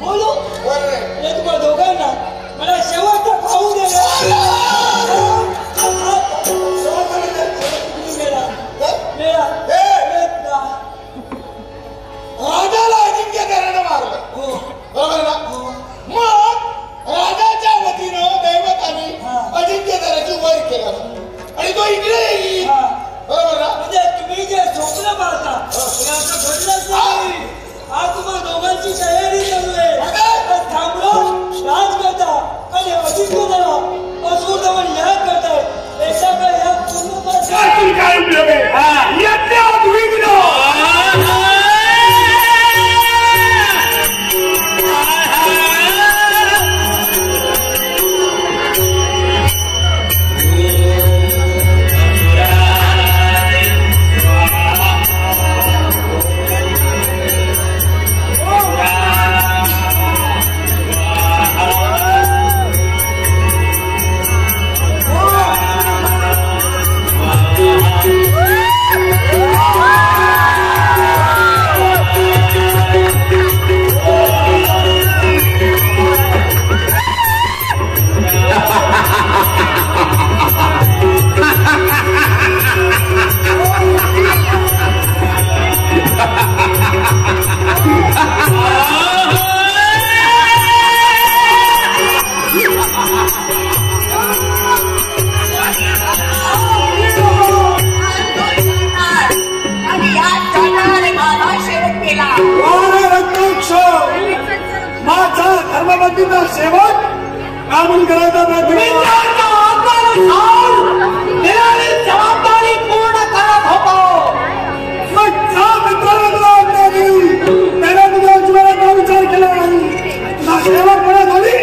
बोलो हे तुम्हाला दोघांना मला शेवटचा खाऊ दे काबूल करायचा जबाबदारी पूर्ण करत होतो. त्याला तुझ्या जीवनाचा विचार केला नाही. तुझा सेवा करत आली.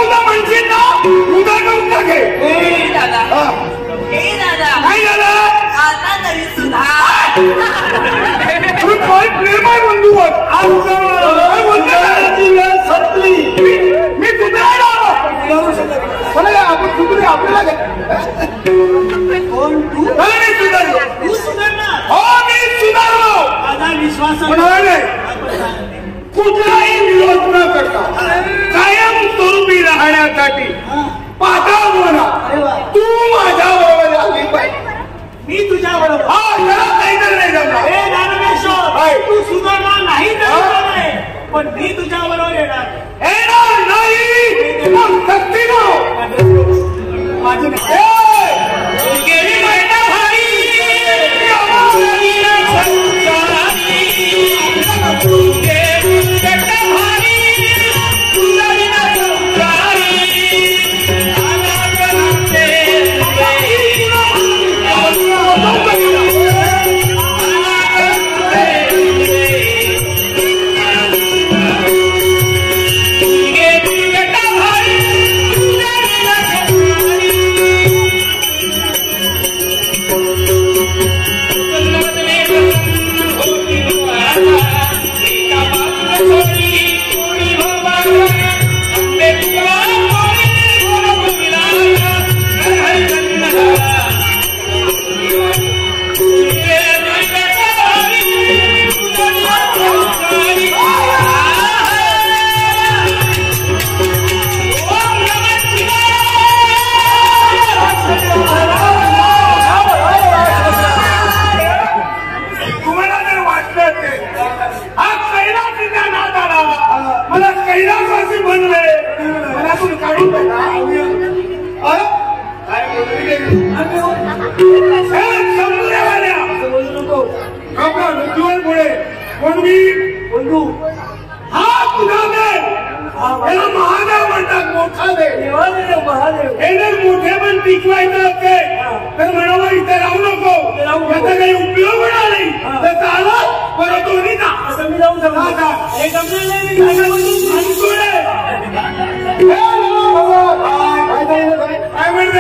उदा म्हणशील ना उदा करून टाके. दादा काय झालं आता तरी सुद्धा तुम्ही काय प्रेम आहे बंधू काय बोलतो सत्ली मी सुधारलो आपण सुधरू आपल्याला कोण तू मी सुधारलो तू सुधारणार हो मी सुधारलो माझा विश्वास कुठलाही विरोध न करता कायम स्वरूपी राहण्यासाठी पाठा बोला तू माझ्या बरोबर आली पाहिजे. मी तुझ्या बरोबर हा जरा काहीतरी नाही जमला हे दानवेश्वर तू सुधारणार नाही तर पण मी तुझ्या बरोबर येणार नाही मग सक्तीनं माझी गेली महिना भारी महादेव म्हणतात मोठा देव हे मोठे पण टिकवायचं असते तर म्हणावं इथे राहू नको याचा काही उपयोग होणार नाही तर चालत परत दोन्ही जा मी जाऊ शकतो हे जमणार काय म्हणते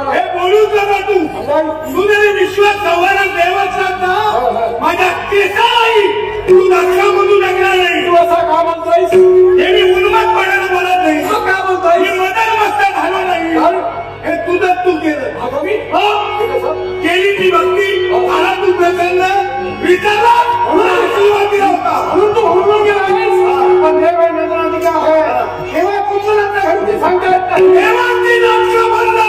हे बोलूच नका तू तुझे विश्वास संवारात देवच ना माझ्या केसालाही तू दक्षामधून लागणार नाही. तू असा का म्हणतोयस हे मी उन्माद पडायला बोलत नाही. का बोलतोय मी मदर मस्त झालो नाही हे तुझं तू केलं केली ती भक्ती मला तू प्रसन्न विचारला आशीर्वाद दिला होता म्हणून तू म्हणून गेला पण हे वेळ आहे तेव्हा कुठला घरची सांगतात देवाची लक्ष बंद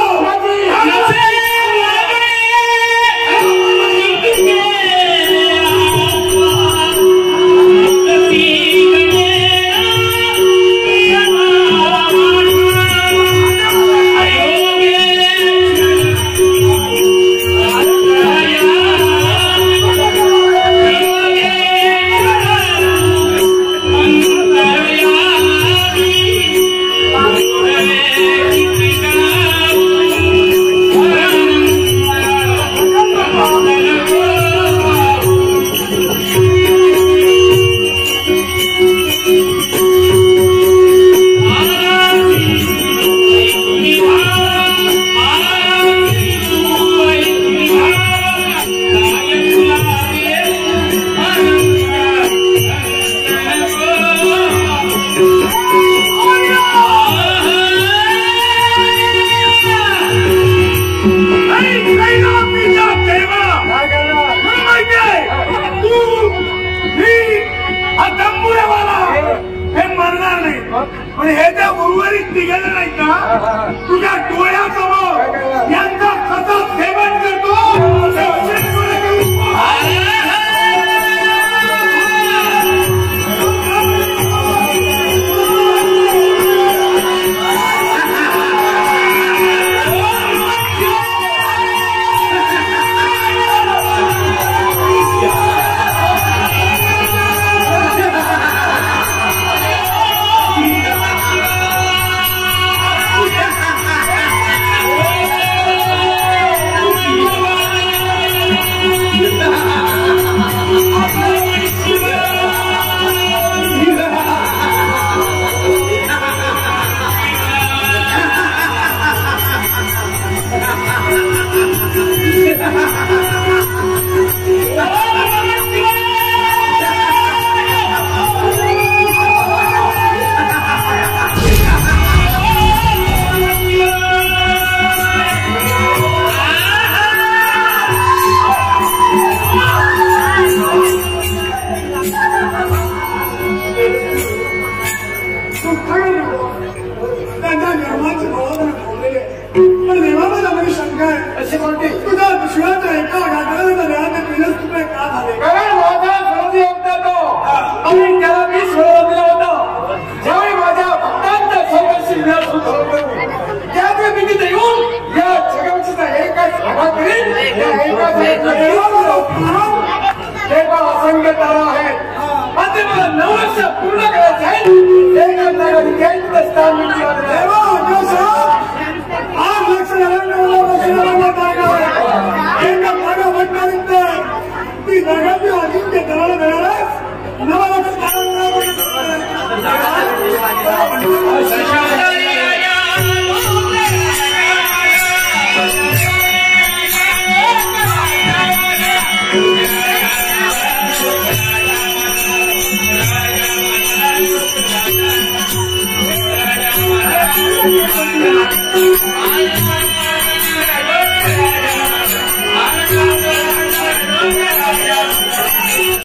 पण हे त्या उर्वरित निघालं नाही का तुझ्या डोळ्यासमोर यांचा सतत सेवन करतो एका घाटाला घरात विनस रुपये का झाले कारण माझा विरोधी होता तो आणि त्याला मी सोडून दिला होता ज्यावेळी माझ्या भक्तांचा चौकशी विलास होतो त्याच मी तिथे येऊन या जगवशीचा एकाच सभा करीन या एकाच तेव्हा असंख्य तारा आहेत मात्र मला 9 वर्ष पूर्ण करायचे आहेत एका नागाने घ्यायचं स्थान मिळालं आज लक्ष एका मागा म्हटल्यानंतर ती नगाची अजिंक्य करायला मिळाल्यास 9 लक्ष I